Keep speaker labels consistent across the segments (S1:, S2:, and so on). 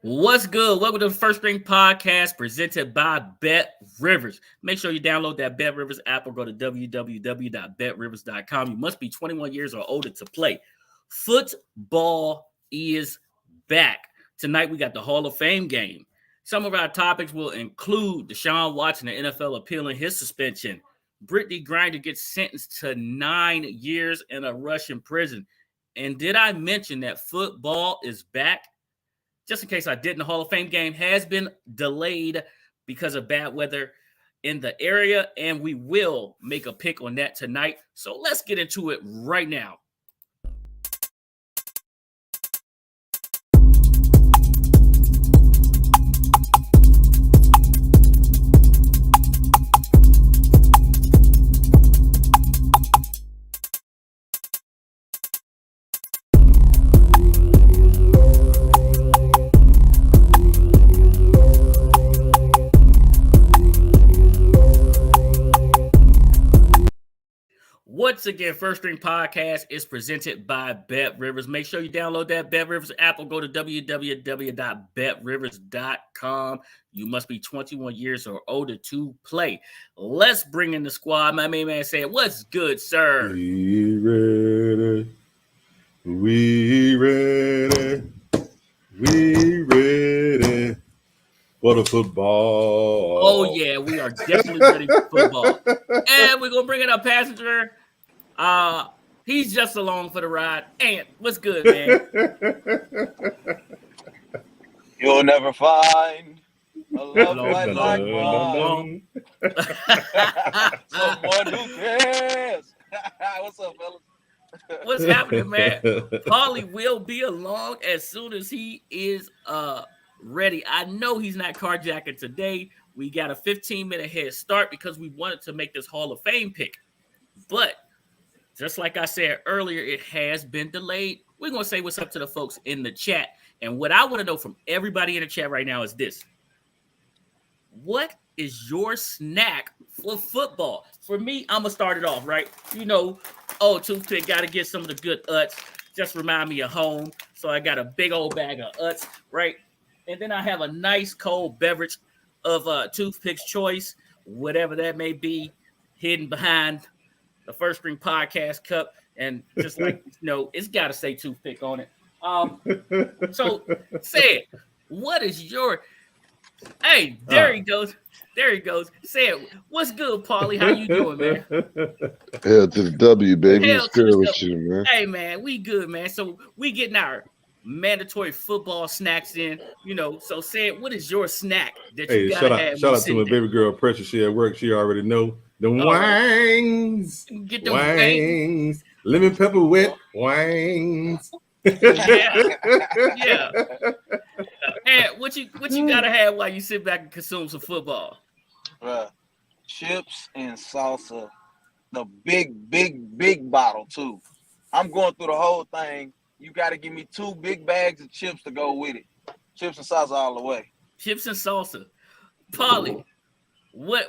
S1: What's good? Welcome to the First String Podcast presented by Bet Rivers. Make sure you download that Bet Rivers app or go to www.betrivers.com. You must be 21 years or older to play. Football is back. Tonight we got the Hall of Fame game. Some of our topics will include Deshaun Watson, the NFL appealing his suspension. Brittany Griner gets sentenced to 9 years in a Russian prison. And did I mention that football is back? Just in case I didn't, the Hall of Fame game has been delayed because of bad weather in the area, and we will make a pick on that tonight. So let's get into it right now. Once again, First String Podcast is presented by Bet Rivers. Make sure you download that Bet Rivers app or go to www.betrivers.com. You must be 21 years or older to play. Let's bring in the squad. My main man said, "What's good, sir?"
S2: We ready. We ready. We ready for the football.
S1: Oh, yeah, we are definitely ready for football. And we're going to bring in a passenger. He's just along for the ride. Ant, what's good, man?
S3: You'll never find a love like mine. Someone who cares. What's up, fellas?
S1: What's happening, man? Paulie will be along as soon as he is ready. I know he's not carjacking today. We got a 15-minute head start because we wanted to make this Hall of Fame pick. But just like I said earlier, it has been delayed. We're going to say what's up to the folks in the chat. And what I want to know from everybody in the chat right now is this. What is your snack for football? For me, I'm going to start it off, right? Toothpick, got to get some of the good Utz. Just remind me of home. So I got a big old bag of Utz, right? And then I have a nice cold beverage of Toothpick's choice, whatever that may be, hidden behind the First String Podcast cup. And just like, it's got to say Toothpick on it. So say it. What is your... Hey, there he goes. There he goes. Say it. What's good, Paulie? How you doing, man?
S2: Hell to the W, baby.
S1: Hell
S2: What's good
S1: to the
S2: with
S1: W.
S2: you, man?
S1: Hey, man, we good, man. So we getting our mandatory football snacks in, So say it. What is your snack that you gotta have?
S2: Shout out to my baby girl, Precious. She at work. She already know. The wangs.
S1: Get them
S2: wangs. Lemon pepper wet wangs.
S1: Yeah. And what you gotta have while you sit back and consume some football?
S3: Chips and salsa. The big bottle too. I'm going through the whole thing. You got to give me 2 big bags of chips to go with it. Chips and salsa all the way.
S1: Chips and salsa. Paulie, when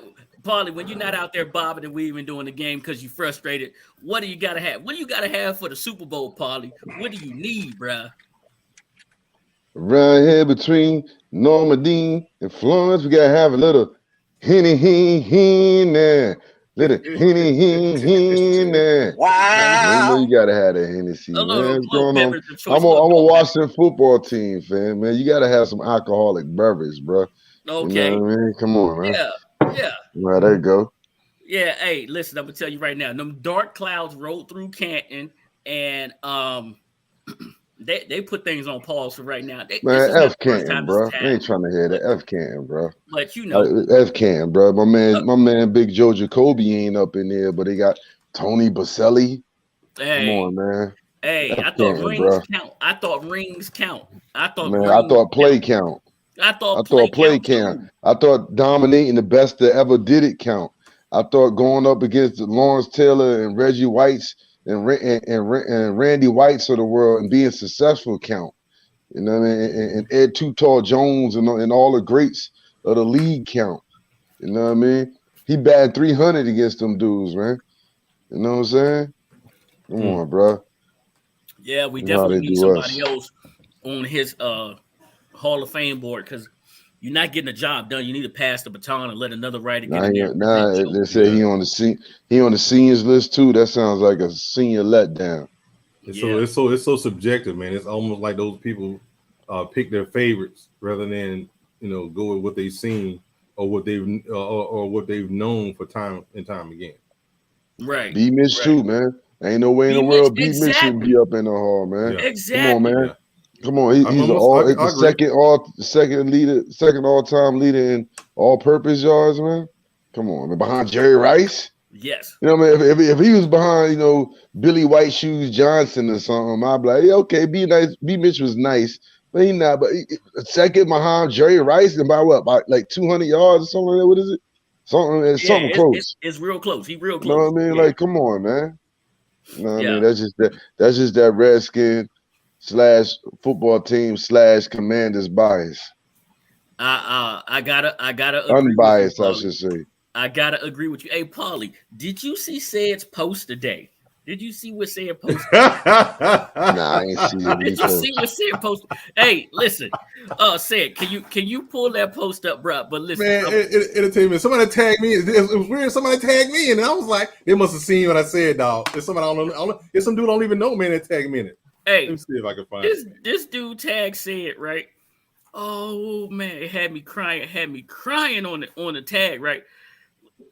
S1: you're not out there bobbing and weaving doing the game because you're frustrated, what do you got to have? What do you got to have for the Super Bowl, Paulie? What do you need, bruh?
S2: Right here between Normandy and Florence, we got to have a little henny there. Little henny there.
S3: Wow.
S2: You gotta have that Hennessy, man. What's going on? I'm a Washington football team fan, man. You gotta have some alcoholic beverage, bro.
S1: Okay.
S2: You know what I mean? Come on, man.
S1: Yeah.
S2: Right, there you go.
S1: Yeah, hey, listen, I'm gonna tell you right now. Them dark clouds rolled through Canton, and they put things on pause for right now.
S2: Man, F Canton, bro. I ain't trying to hear that. F Canton, bro.
S1: But
S2: F Canton, bro. My man, Big Joe Jacoby ain't up in there, but they got Tony Baselli.
S1: Hey,
S2: come on, man.
S1: Hey,
S2: F
S1: I thought
S2: Canton,
S1: rings
S2: bro.
S1: count. I thought rings count. I thought
S2: play count.
S1: I thought
S2: play count. I thought dominating the best that ever did it count. I thought going up against Lawrence Taylor and Reggie White's and Randy White's of the world and being successful count. You know what I mean? And Ed Too Tall Jones and all the greats of the league count. You know what I mean? He batted 300 against them dudes, man. You know what I'm saying? Come on, bro.
S1: Yeah, we definitely need somebody else on his Hall of Fame board because you're not getting the job done. You need to pass the baton and let another writer get
S2: Nah,
S1: in there.
S2: they said he on the seniors list too. That sounds like a senior letdown.
S4: It's so subjective, man. It's almost like those people pick their favorites rather than go with what they've seen or what they've known for time and time again.
S1: Right.
S2: B Mitch too, man. Ain't no way in the world B Mitch should be up in the hall, man.
S4: Yeah.
S1: Exactly.
S2: Come on, man.
S4: Yeah.
S2: Come on. He's second all-time leader in all-purpose yards, man. Come on, man. Behind Jerry Rice.
S1: Yes.
S2: You know what I mean? If he was behind, Billy White Shoes Johnson or something, I'd be like, yeah, okay, B Mitch was nice, but he not. But second behind Jerry Rice and by what? By like 200 yards or something like that. What is it? Something close.
S1: It's real close. He real close.
S2: You know what I mean?
S1: Yeah.
S2: Like, come on, man. You know what I mean? That's just that Redskin / football team / Commanders bias.
S1: I gotta agree
S2: Unbiased,
S1: with you,
S2: I should say.
S1: I gotta agree with you. Hey, Paulie, did you see Said's post today? Did you see what Said posted?
S2: Nah, I ain't see it.
S1: Did you see what Said posted? Hey, listen, Said, can you pull that post up, bro? But listen,
S4: Man, entertainment. Somebody tagged me. It was weird. Somebody tagged me, and I was like, they must have seen what I said, dog. There's somebody I don't know. There's some dude I don't even know, man, that tagged me in it.
S1: hey,
S4: Let me see if I can find it.
S1: this dude tag Said, right? Oh man, it had me crying on the tag, right?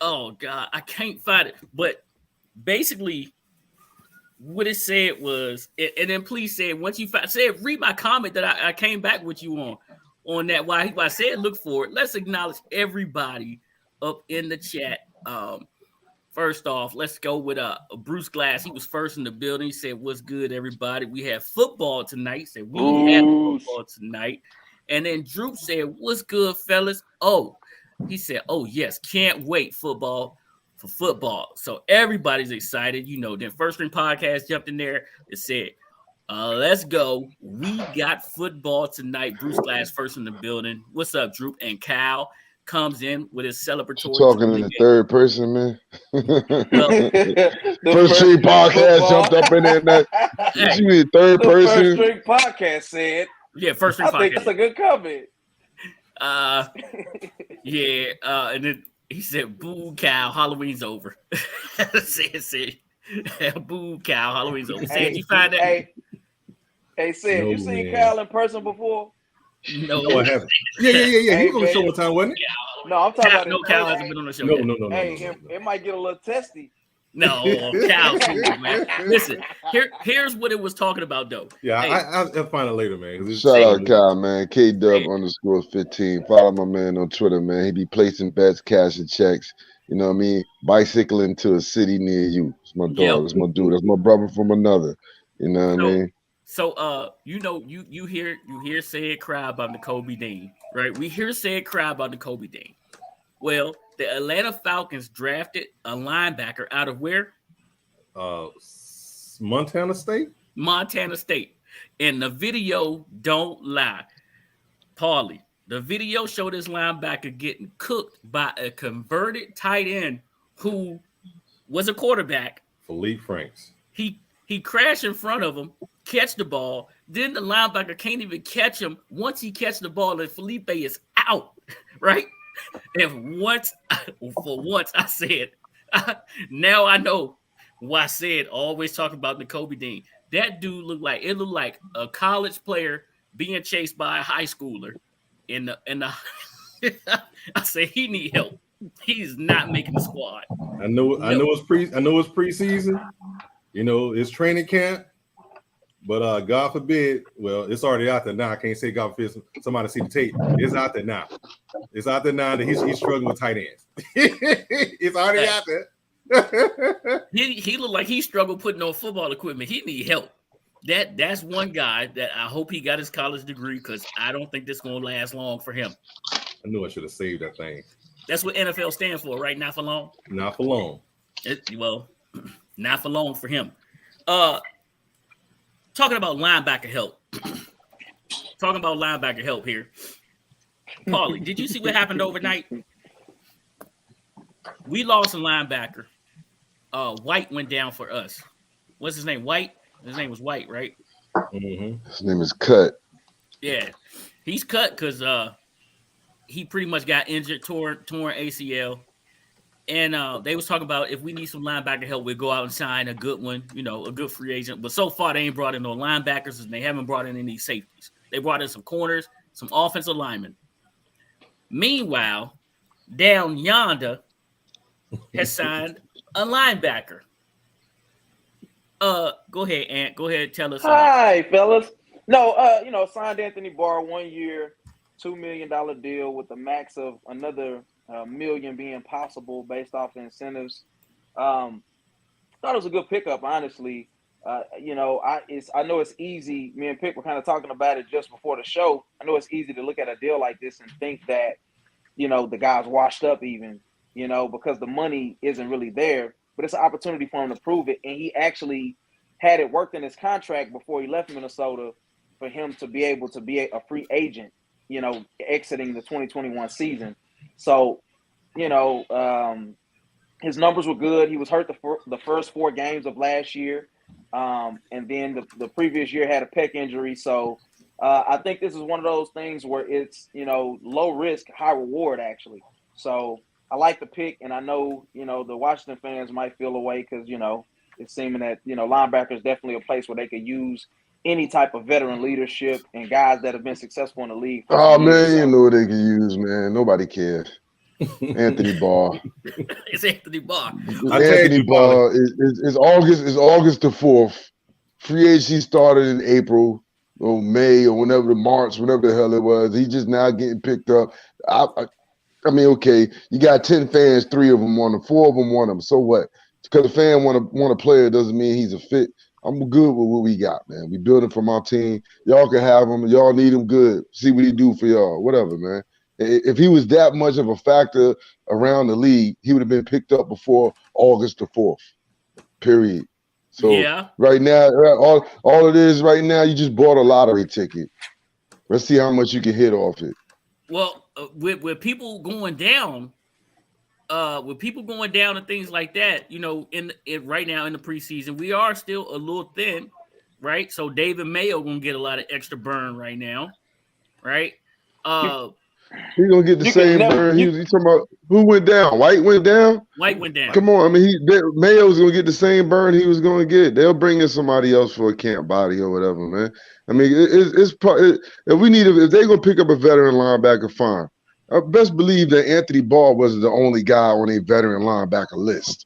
S1: Oh God, I can't find it. But basically, what it said was, and then please say once you said read my comment that I came back with you on that. Why I said look for it. Let's acknowledge everybody up in the chat. First off, let's go with Bruce Glass. He was first in the building. He said, "What's good, everybody? We have football tonight." He said, "We have football tonight." And then Drew said, "What's good, fellas?" Oh, he said, "Oh yes, can't wait football." So everybody's excited, Then First Ring Podcast jumped in there. It said, "Let's go. We got football tonight." Bruce Glass first in the building. What's up, Drew? And Cal comes in with his celebratory.
S2: Talking in the third person, man.
S3: The
S2: First Ring Podcast jumped up in there.
S1: Hey,
S2: You mean third
S3: The
S2: person?
S3: First Ring Podcast said,
S1: yeah, First Ring
S3: I think that's
S1: Podcast.
S3: a good comment.
S1: And then he said, "Boo, Cal, Halloween's over." said, "Boo, Cal, Halloween's over." Said, you find that?
S3: Hey, Sid,
S4: No,
S3: you seen
S4: man.
S3: Cal in person before?
S1: No,
S4: No, I haven't. Yeah. He
S3: Hey,
S4: was on the show
S3: man.
S4: one time, wasn't he?
S3: No, I'm talking about
S1: No,
S3: in
S1: Cal
S3: person.
S1: hasn't been on the show
S4: No,
S1: yet.
S4: no.
S3: It might get a little testy.
S1: No, Cal's cool, man. Listen, here's what it was talking about, though.
S4: Yeah,
S1: Hey,
S4: I'll find it later, man.
S2: Shout out Kyle, man. KW_15. Follow my man on Twitter, man. He be placing bets, cash, and checks. You know what I mean? Bicycling to a city near you. It's my dog.
S1: Yep.
S2: That's my dude. That's my brother from another. You know what I mean?
S1: So, you hear Said cry about the Kobe Dean, right? We hear Said cry about the Kobe Dean. Well, the Atlanta Falcons drafted a linebacker out of where?
S4: Montana State.
S1: Montana State. And the video don't lie. Paulie, the video showed this linebacker getting cooked by a converted tight end who was a quarterback.
S4: Philippe Franks.
S1: He crashed in front of him, catch the ball. Then the linebacker can't even catch him. Once he catches the ball, and Felipe is out, right? And for once, I said, now I know why I said always talk about the Kobe Dean. That dude looked like a college player being chased by a high schooler. I said he need help. He's not making the squad.
S4: I know it's preseason. It's training camp. But God forbid, well, it's already out there now. I can't say God forbid somebody see the tape. It's out there now. It's out there now that he's struggling with tight ends. It's already out there.
S1: He looked like he struggled putting on football equipment. He need help. That's one guy that I hope he got his college degree because I don't think this is going to last long for him.
S4: I knew I should have saved that thing.
S1: That's what NFL stands for, right? Not for long.
S4: Not for long.
S1: Not for long for him. Talking about linebacker help. Here. Paulie, did you see what happened overnight? We lost a linebacker. White went down for us. What's his name? White? His name was White, right?
S4: Mm-hmm.
S2: His name is Cut.
S1: Yeah. He's cut because he pretty much got injured, torn ACL. And they was talking about if we need some linebacker help, we'll go out and sign a good one, a good free agent. But so far, they ain't brought in no linebackers, and they haven't brought in any safeties. They brought in some corners, some offensive linemen. Meanwhile, down yonder has signed a linebacker. Go ahead, Ant. Go ahead, tell us.
S3: Hi, fellas. No, signed Anthony Barr 1 year, $2 million deal with a max of another million being possible based off the incentives. Thought it was a good pickup, honestly. I know it's easy. Me and Pick were kind of talking about it just before the show. I know it's easy to look at a deal like this and think that, the guy's washed up even, because the money isn't really there. But it's an opportunity for him to prove it. And he actually had it worked in his contract before he left Minnesota for him to be able to be a free agent, exiting the 2021 season. So, his numbers were good. He was hurt the first 4 games of last year. And then the previous year had a pec injury. So I think this is one of those things where it's, low risk, high reward, actually. So I like the pick. And I know, the Washington fans might feel away because, it's seeming that, linebacker is definitely a place where they could use any type of veteran leadership and guys that have been successful in the league.
S2: Oh, man, you know what they can use, man. Nobody cares. Anthony Barr.
S1: It's Anthony Barr.
S2: Anthony Barr is August the 4th. Free agency started in April or May or whenever the hell it was. He's just now getting picked up. I mean, okay, you got 10 fans, 3 of them want him, 4 of them want him. So what? Because a fan want a player doesn't mean he's a fit. I'm good with what we got, man. We building from our team. Y'all can have him. Y'all need him good. See what he do for y'all. Whatever, man. If he was that much of a factor around the league, he would have been picked up before August the 4th, period. So right now, all it is right now, you just bought a lottery ticket. Let's see how much you can hit off it.
S1: Well, with people going down, and things like that, right now in the preseason, we are still a little thin, right? So David Mayo gonna get a lot of extra burn right now, right?
S2: He's gonna get the same burn. He's talking about who went down. White went down.
S1: White went down.
S2: Come on, I mean, Mayo's gonna get the same burn he was gonna get. They'll bring in somebody else for a camp body or whatever, man. I mean, if they're gonna pick up a veteran linebacker, fine. I best believe that Anthony Barr wasn't the only guy on a veteran linebacker list.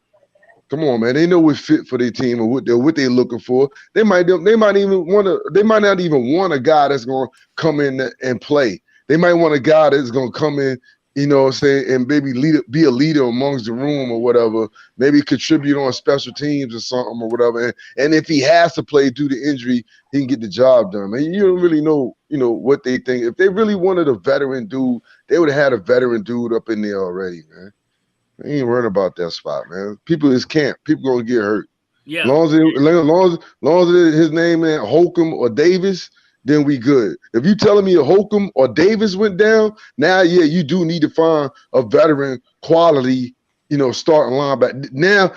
S2: Come on, man. They know what's fit for their team or what they're looking for. They might not even want a guy that's gonna come in and play. They might want a guy that's gonna come in, and maybe be a leader amongst the room or whatever. Maybe contribute on special teams or something or whatever. And if he has to play due to injury, he can get the job done. Man, you don't really know, what they think. If they really wanted a veteran dude, they would have had a veteran dude up in there already, man. They ain't worried about that spot, man. People is camp. People gonna get hurt.
S1: Yeah.
S2: As long as his name ain't Holcomb or Davis, then we good. If you telling me a Holcomb or Davis went down, now you do need to find a veteran quality, starting linebacker. Now,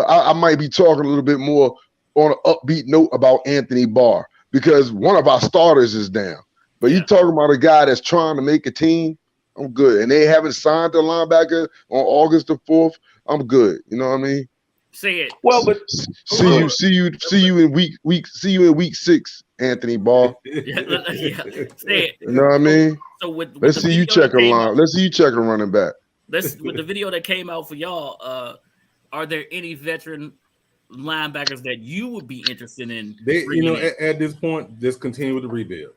S2: I might be talking a little bit more on an upbeat note about Anthony Barr because one of our starters is down. But you talking about a guy that's trying to make a team, I'm good. And they haven't signed the linebacker on August the 4th, I'm good. You know what I mean?
S1: Say it.
S3: Well, but
S2: see you in week 6, Anthony Barr.
S1: Say it.
S2: You know what I mean?
S1: So
S2: let's see you check a line. Let's see you check a running back.
S1: With the video that came out for y'all, are there any veteran linebackers that you would be interested in?
S4: At this point, just continue with the rebuild.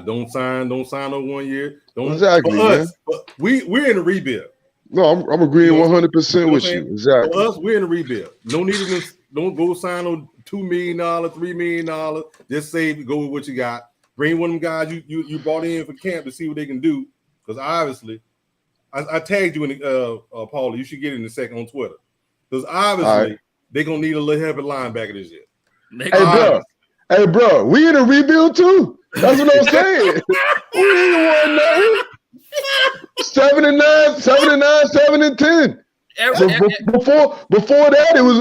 S4: Don't sign no 1 year. Don't
S2: exactly.
S4: For us, we're in a rebuild.
S2: No, I'm agreeing 100% with you. Exactly.
S4: For us, we're in a rebuild. No need to don't go sign on $2 million, $3 million. Just save, go with what you got. Bring one of them guys you brought in for camp to see what they can do. Because obviously, I tagged you in Paula. You should get it in a second on Twitter. Because obviously they're gonna need a little help at linebacker this year.
S2: Hey bro, we in a rebuild too. That's what I'm saying. We ain't won nothing. 7-9, 7-10. Before that, it was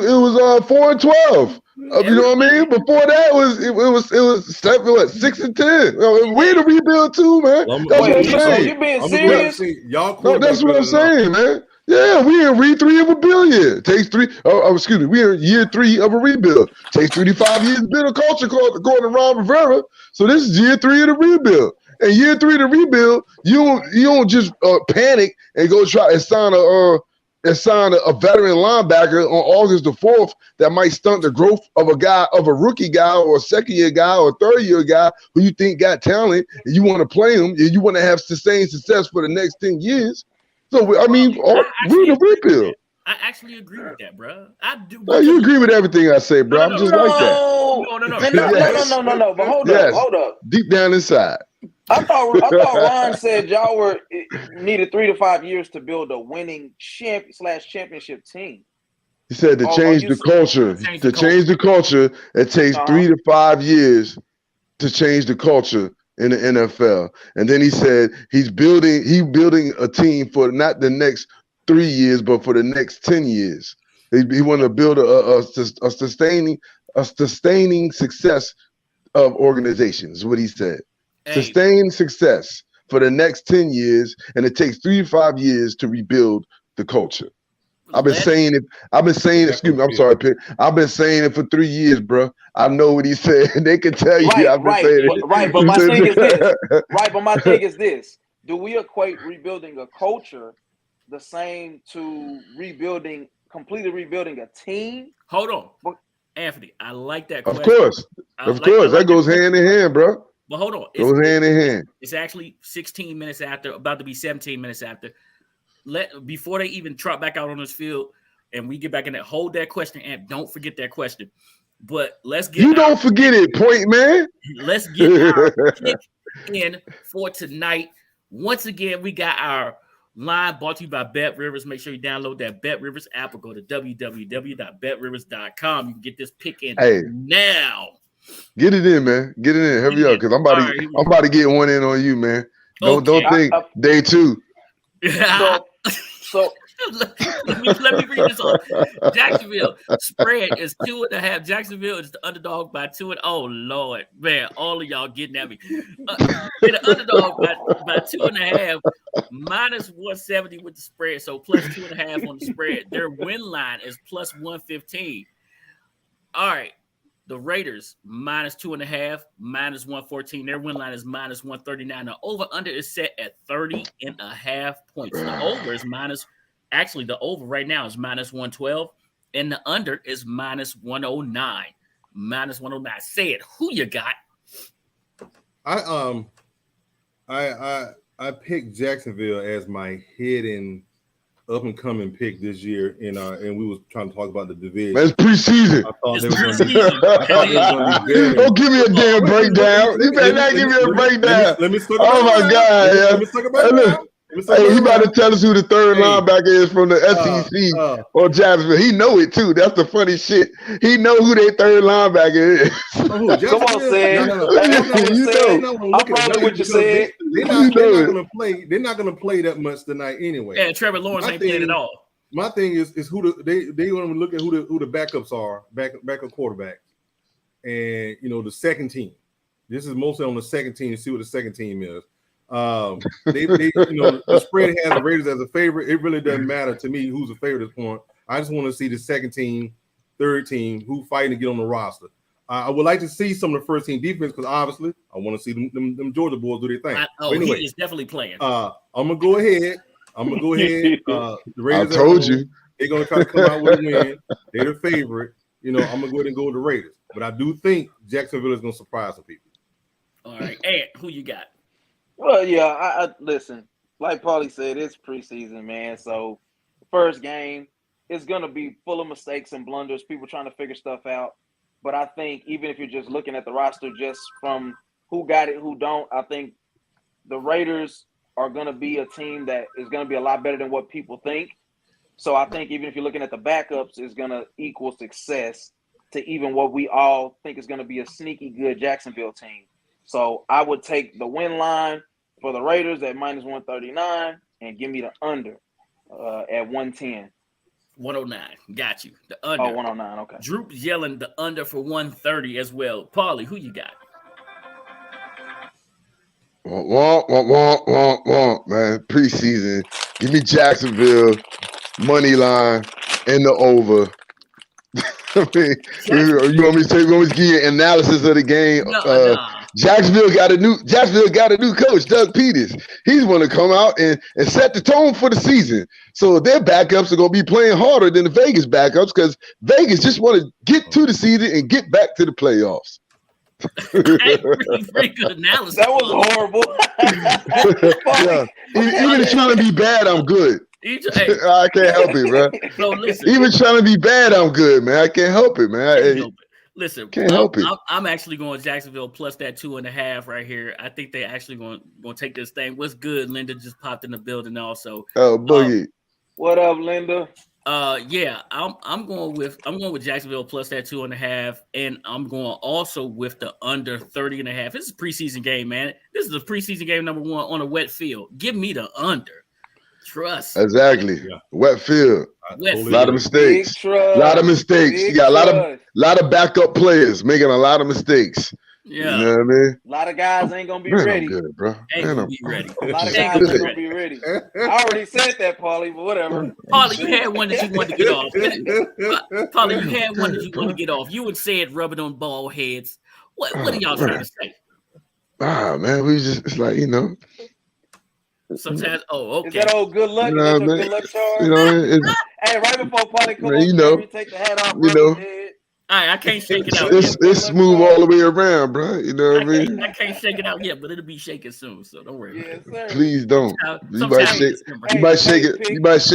S2: 4-12. You know what I mean? Before that it was 6-10. We in a rebuild too, man. That's what I'm saying.
S3: You being
S4: I'm
S3: serious?
S4: Y'all
S2: no, that's what I'm saying, man. Yeah, we in year 3 of a build. Takes 3. Excuse me. We in year 3 of a rebuild. Takes 3 to 5 years to build a culture, according to Ron Rivera. So this is year 3 of the rebuild. And year 3 of the rebuild, you don't just panic and go try and sign a veteran linebacker on August the 4th that might stunt the growth of a rookie guy or a second-year guy or a third-year guy who you think got talent and you want to play him and you want to have sustained success for the next 10 years. So, I mean, we're in a rebuild.
S1: I actually agree with that, bro. I do.
S2: No, you agree with everything I say, bro. I'm just like that.
S3: No. But hold up.
S2: Deep down inside.
S3: I thought Ron said y'all needed 3 to 5 years to build a winning championship team.
S2: He said to change the culture. To change the culture, it takes 3 to 5 years to change the culture in the NFL. And then he said he's building a team for not the next 3 years, but for the next 10 years. He wanted to build a sustaining success of organizations, is what he said. Sustained success for the next 10 years, and it takes 3 to 5 years to rebuild the culture. I've been saying it. Excuse me. I'm sorry, Pitt. I've been saying it for 3 years, bro. I know what he said. They can tell you. I've been saying it.
S3: Right, but my thing is this. Right, but my thing is this. Do we equate rebuilding a culture the same to completely rebuilding a team?
S1: Hold on, Anthony. I like that question.
S2: Of course, that goes hand in hand, bro.
S1: But hold on.
S2: Goes hand in hand.
S1: It's actually 16 minutes after, about to be 17 minutes after. Before they even trot back out on this field and we get back in there, hold that question, and don't forget that question. But let's get
S2: don't forget it, point man.
S1: Let's get our pick in for tonight. Once again, we got our line brought to you by Bet Rivers. Make sure you download that Bet Rivers app or go to www.betrivers.com. You can get this pick in now.
S2: Get it in, man. Get it in. Hurry up, because I'm about to get one in on you, man. Don't think day 2.
S3: So
S1: let me read this on. Jacksonville spread is 2.5. Jacksonville is the underdog by 2. Oh Lord, man, all of y'all getting at me. They're the underdog by 2.5, minus 170 with the spread. So plus 2.5 on the spread. Their win line is plus 115. All right. The Raiders, minus 2.5, minus 114. Their win line is minus 139. The over-under is set at 30.5 points. The over is the over right now is minus 112, and the under is minus 109. Minus 109. Say it. Who you got?
S4: I picked Jacksonville as my hidden up and coming pick this year, and we was trying to talk about the division.
S2: That's preseason.
S4: I thought they were going to be
S2: Don't give me a damn breakdown. You better not give me a breakdown.
S4: Let me talk
S2: about my God, Let me talk about Hey, he about to tell us who the third linebacker is from the SEC or Jacksonville. He know it too. That's the funny shit. He know who their third linebacker is.
S3: Come on, Sam.
S4: I'm proud of what you said. They're not gonna play that much tonight anyway.
S1: Yeah, Trevor Lawrence ain't playing at all.
S4: My thing is who they want to look at who the backups are, backup quarterbacks, and the second team. This is mostly on the second team to see what the second team is. The spread has the Raiders as a favorite. It really doesn't matter to me who's a favorite at this point. I just want to see the second team, third team, who fighting to get on the roster. I would like to see some of the first team defense because obviously I want to see them Georgia boys do their thing.
S1: Anyway, he is definitely playing.
S4: I'm gonna go ahead. The Raiders.
S2: I told you
S4: they're gonna try to come out with a win. They're the favorite. I'm gonna go ahead and go with the Raiders. But I do think Jacksonville is gonna surprise some people.
S1: All right, Ant, who you got?
S3: Well, yeah, I listen. Like Paulie said, it's preseason, man. So first game, it's gonna be full of mistakes and blunders. People trying to figure stuff out. But I think even if you're just looking at the roster, just from who got it, who don't, I think the Raiders are gonna be a team that is gonna be a lot better than what people think. So I think even if you're looking at the backups, it's gonna equal success to even what we all think is gonna be a sneaky good Jacksonville team. So I would take the win line for the Raiders at minus 139 and give me the under at 110.
S1: 109. Got you. The under.
S3: Oh, 109. Okay.
S1: Droop's yelling the under for 130 as well. Paulie, who you got?
S2: Man. Preseason. Give me Jacksonville, money line, and the over. I mean, you want me to give you an analysis of the game?
S1: No.
S2: Jacksonville got a new coach, Doug Peters. He's going to come out and set the tone for the season. So their backups are going to be playing harder than the Vegas backups because Vegas just want to get to the season and get back to the playoffs.
S1: Pretty good analysis.
S3: That was horrible.
S2: Yeah. Even trying to be bad, I'm good. I can't help it, bro.
S1: So listen,
S2: even trying to be bad, I'm good, man. I can't help it, man.
S1: Listen,
S2: can't help it.
S1: I'm actually going Jacksonville plus that 2.5 right here. I think they actually going to take this thing. What's good? Linda just popped in the building also.
S2: Oh, Boogie.
S3: What up, Linda?
S1: Yeah, I'm going with Jacksonville plus that 2.5, and I'm going also with the under 30.5. This is a preseason game, man. This is a preseason game number 1 on a wet field. Give me the under. Trust.
S2: Exactly. Yeah. Wet field. A lot of mistakes. You got a lot of backup players making a lot of mistakes.
S1: Yeah.
S2: You know what I mean?
S3: A lot of guys ain't gonna be ready.
S2: I'm good, bro.
S1: Ain't gonna be ready.
S3: A lot of guys ain't gonna be ready. I already said that, Paulie, but whatever.
S1: Paulie, you had one that you wanted to get off. Paulie, you had one that you wanted to get off. You and said rubbing on bald heads. What are y'all trying to say?
S2: Man, it's like,
S1: Sometimes, okay.
S3: Is that old good luck?
S2: You know,
S3: good luck charge?
S2: Hey,
S3: right before Paulie come on, take the hat off.
S1: I can't shake it out.
S2: It's smooth all the way around, bro. You know what I mean?
S1: I can't shake it out yet, but it'll be shaking soon. So don't worry.
S3: Yes, sir.
S2: Please don't. You might shake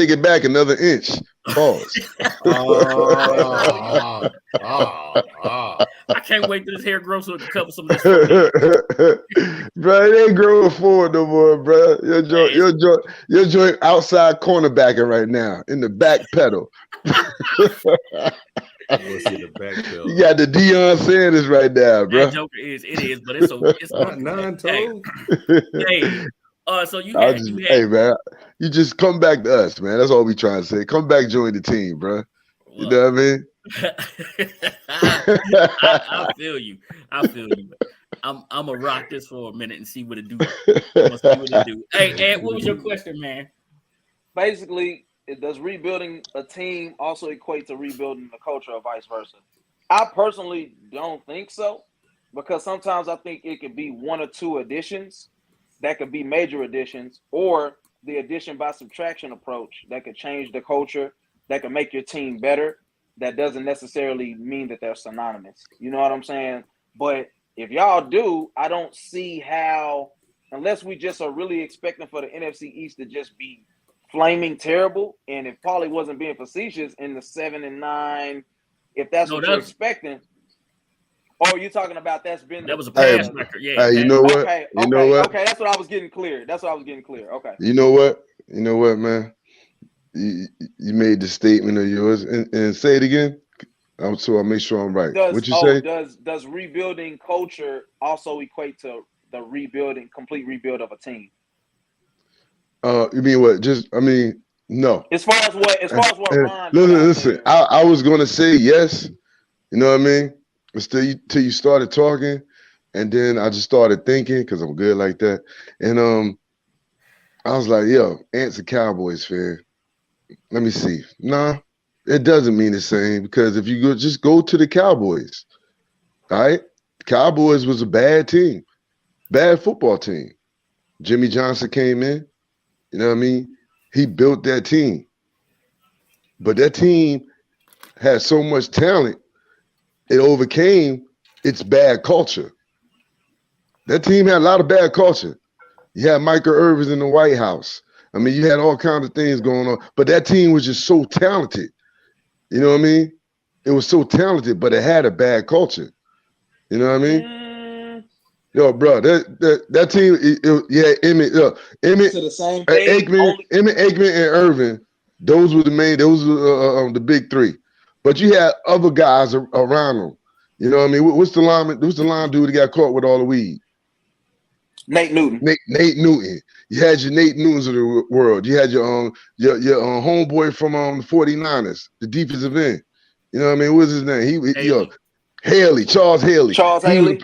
S2: it back another inch. Pause.
S1: I can't wait till this hair grows so it can cover some of this.
S2: Bro, it ain't growing forward no more, bro. Your joint outside cornerbacking right now in the back pedal. You got the Deion Sanders right now, bro.
S1: That joker is, but it's
S4: not nine-toed.
S1: Hey, so
S2: hey, man, you just come back to us, man. That's all we trying to say. Come back, join the team, bro. You know what I mean?
S1: I feel you. I'm gonna rock this for a minute and see what it do. Hey, Ed, what was your question, man?
S3: Basically, does rebuilding a team also equate to rebuilding the culture or vice versa? I personally don't think so, because sometimes I think it could be 1 or 2 additions that could be major additions, or the addition by subtraction approach that could change the culture, that could make your team better. That doesn't necessarily mean that they're synonymous. You know what I'm saying? But if y'all do, I don't see how, unless we just are really expecting for the NFC East to just be flaming terrible, and if Paulie wasn't being facetious in the 7-9, if that's what you're expecting, or you're talking about that was a
S1: pass record. Yeah.
S2: Hey, you know what?
S3: Okay,
S2: you know what?
S3: Okay, that's what I was getting clear. Okay.
S2: You know what, man? You made the statement of yours, and say it again. So I'll make sure I'm right. What you say?
S3: Does rebuilding culture also equate to the complete rebuild of a team?
S2: You mean what? No.
S3: As far as what Ron.
S2: Listen. I was gonna say yes. You know what I mean? But till you started talking, and then I just started thinking because I'm good like that. And I was like, yo, Ant's a Cowboys fan. Let me see. Nah, it doesn't mean the same, because if you just go to the Cowboys, all right? The Cowboys was a bad team, bad football team. Jimmy Johnson came in. You know what I mean? He built that team. But that team had so much talent, it overcame its bad culture. That team had a lot of bad culture. You had Michael Irvin in the White House. I mean, you had all kinds of things going on. But that team was just so talented. You know what I mean? It was so talented, but it had a bad culture. You know what I mean? Yo, bro, that team, Emmett
S3: to the same
S2: Emmett Aikman and Irvin, those were the big three. But you had other guys around them. You know what I mean? What's the line dude that got caught with all the weed?
S3: Nate Newton.
S2: Nate Newton. You had your Nate Newtons of the world. You had your homeboy from the 49ers, the defensive end. You know what I mean? What's his name? Charles Haley.
S3: Charles Haley.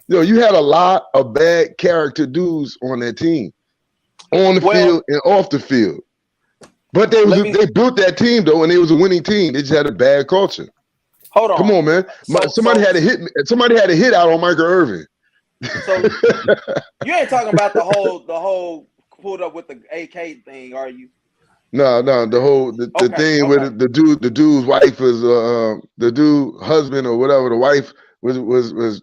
S2: You had a lot of bad character dudes on that team, on the field and off the field. But they built that team though, and it was a winning team. They just had a bad culture.
S3: Hold on,
S2: come on, man. Somebody had a hit out on Michael Irvin. So
S3: you ain't talking about the whole pulled up with the AK thing, are you?
S2: No, the thing with the dude's wife is the dude husband or whatever. The wife was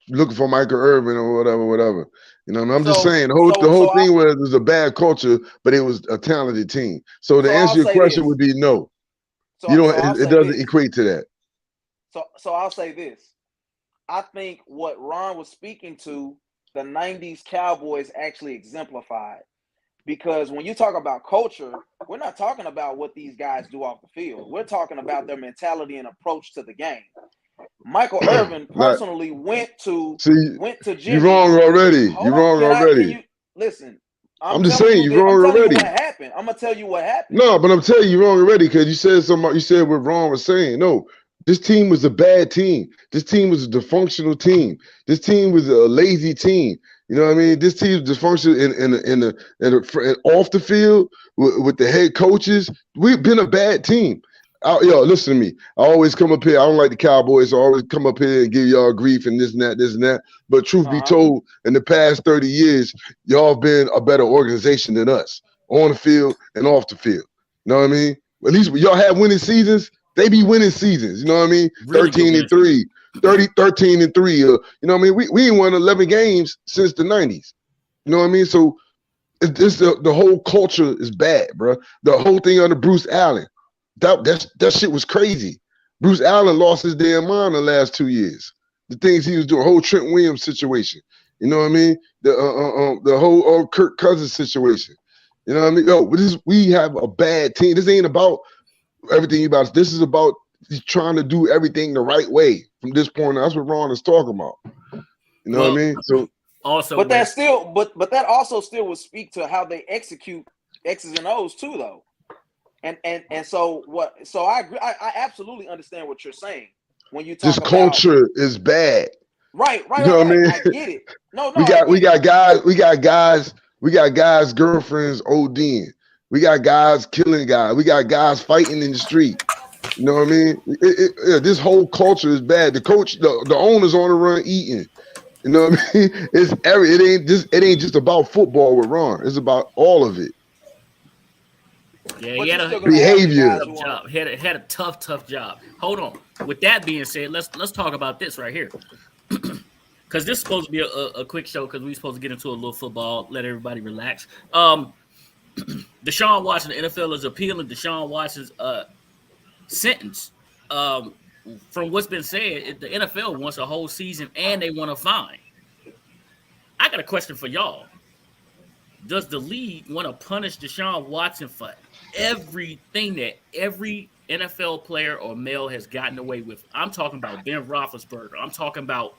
S2: looking for Michael Irvin or whatever. You know, I'm just saying the whole thing was a bad culture, but it was a talented team. So to answer your question would be no. It doesn't equate to that.
S3: So I'll say this. I think what Ron was speaking to, the 90s Cowboys actually exemplified. Because when you talk about culture, we're not talking about what these guys do off the field. We're talking about their mentality and approach to the game. Michael Irvin personally went to Jimmy.
S2: You're wrong already.
S3: Listen,
S2: I'm just saying you're wrong already.
S3: What happened? I'm gonna tell you what happened.
S2: No, but I'm telling you wrong already because you said something. You said what Ron was saying. No, this team was a bad team. This team was a dysfunctional team. This team was a lazy team. You know what I mean? This team's dysfunctional in off the field with the head coaches. We've been a bad team. Listen to me. I always come up here. I don't like the Cowboys, so I always come up here and give y'all grief and this and that. But truth be told, in the past 30 years, y'all have been a better organization than us on the field and off the field. You know what I mean? At least y'all have winning seasons. They be winning seasons. You know what I mean? Really 13-3. 13-3. You know what I mean? We ain't won 11 games since the 90s. You know what I mean? So the whole culture is bad, bro. The whole thing under Bruce Allen. That shit was crazy. Bruce Allen lost his damn mind the last 2 years. The things he was doing, whole Trent Williams situation. You know what I mean? The whole Kirk Cousins situation. You know what I mean? We have a bad team. This ain't about everything about us. This is about trying to do everything the right way from this point. That's what Ron is talking about. You know what I mean? So
S3: also, but that also still would speak to how they execute X's and O's too, though. And so what? So I agree. I absolutely understand what you're saying when you talk
S2: this
S3: about
S2: culture is bad.
S3: Right.
S2: You know what I mean?
S3: I get it. No.
S2: We got guys, girlfriends ODing. We got guys killing guys. We got guys fighting in the street. You know what I mean? This whole culture is bad. The coach, the owners on the run eating. You know what I mean? It ain't just about football with Ron. It's about all of it.
S1: Yeah, he had a
S2: behavior
S1: job. Had a tough job. Hold on. With that being said, let's talk about this right here. Because this is supposed to be a quick show because we're supposed to get into a little football, let everybody relax. Deshaun Watson, the NFL is appealing Deshaun Watson's sentence. From what's been said, the NFL wants a whole season and they want a fine. I got a question for y'all. Does the league want to punish Deshaun Watson for everything that every NFL player or male has gotten away with? I'm talking about Ben Roethlisberger. I'm talking about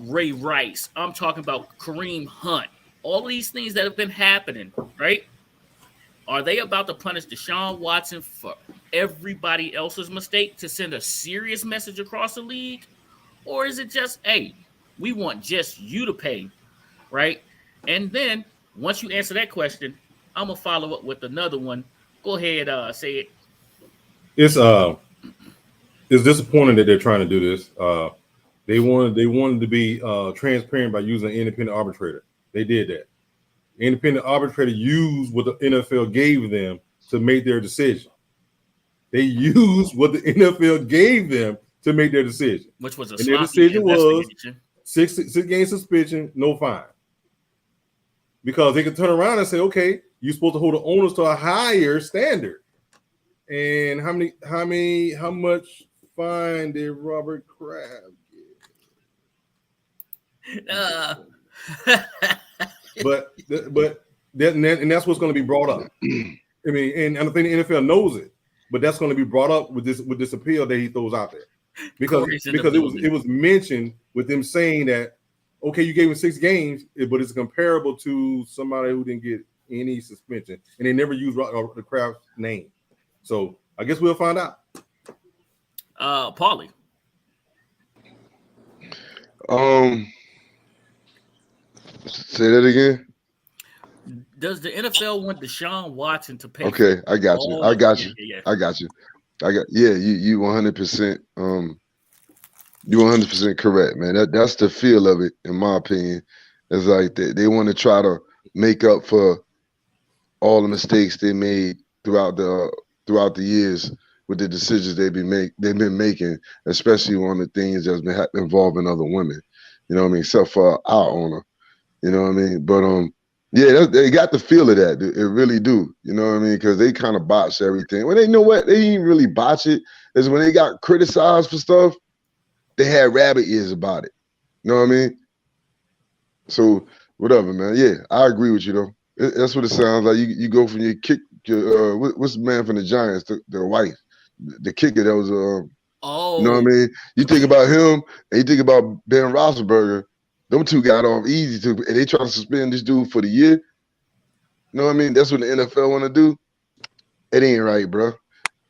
S1: Ray Rice. I'm talking about Kareem Hunt. All these things that have been happening, right? Are they about to punish Deshaun Watson for everybody else's mistake to send a serious message across the league? Or is it just, hey, we want just you to pay, right? And then once you answer that question, I'm going to follow up with another one. Go ahead, say it.
S4: It's disappointing that they're trying to do this. They wanted to be transparent by using an independent arbitrator. They did that. The independent arbitrator used what the NFL gave them to make their decision. They used what the NFL gave them to make their decision.
S1: Which was a
S4: and their decision was six-game suspension, no fine. Because they could turn around and say, okay, you're supposed to hold the owners to a higher standard. And how much fine did Robert Kraft get? But that's what's going to be brought up. I mean, and I think the NFL knows it, but that's going to be brought up with this appeal that he throws out there, because it was mentioned with them saying that, okay, you gave him 6 games, but it's comparable to somebody who didn't get any suspension, and they never used the Kraft's name. So I guess we'll find out.
S1: Paulie.
S2: Say that again.
S1: Does the NFL want Deshaun Watson to pay?
S2: Okay, I got you. I got you. You 100%. You 100% correct, man. That's the feel of it, in my opinion. It's like they want to try to make up for all the mistakes they made throughout the years with the decisions they've been making, especially on the things that's been involving other women. You know what I mean? Except for our owner. You know what I mean? But yeah, they got the feel of that. It really do. You know what I mean? Because they kind of botched everything. Well, they know what? They didn't really botch it. Is when they got criticized for stuff, they had rabbit ears about it. You know what I mean? So whatever, man. Yeah, I agree with you though. That's what it sounds like. You go from your kick. What's the man from the Giants? The wife, the kicker that was. You know what I mean? You think about him, and you think about Ben Roethlisberger. Them two got off easy too, and they try to suspend this dude for the year. You know what I mean? That's what the NFL want to do. It ain't right, bro.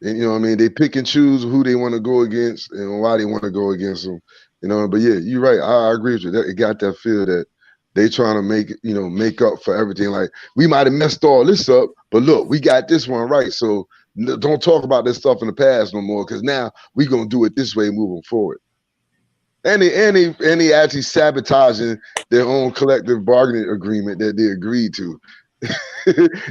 S2: And, you know what I mean? They pick and choose who they want to go against and why they want to go against them. You know, but yeah, you're right. I agree with you. It got that feel that they trying to make up for everything. Like, we might have messed all this up, but look, we got this one right. So don't talk about this stuff in the past no more, because now we're gonna do it this way moving forward. And they actually sabotaging their own collective bargaining agreement that they agreed to.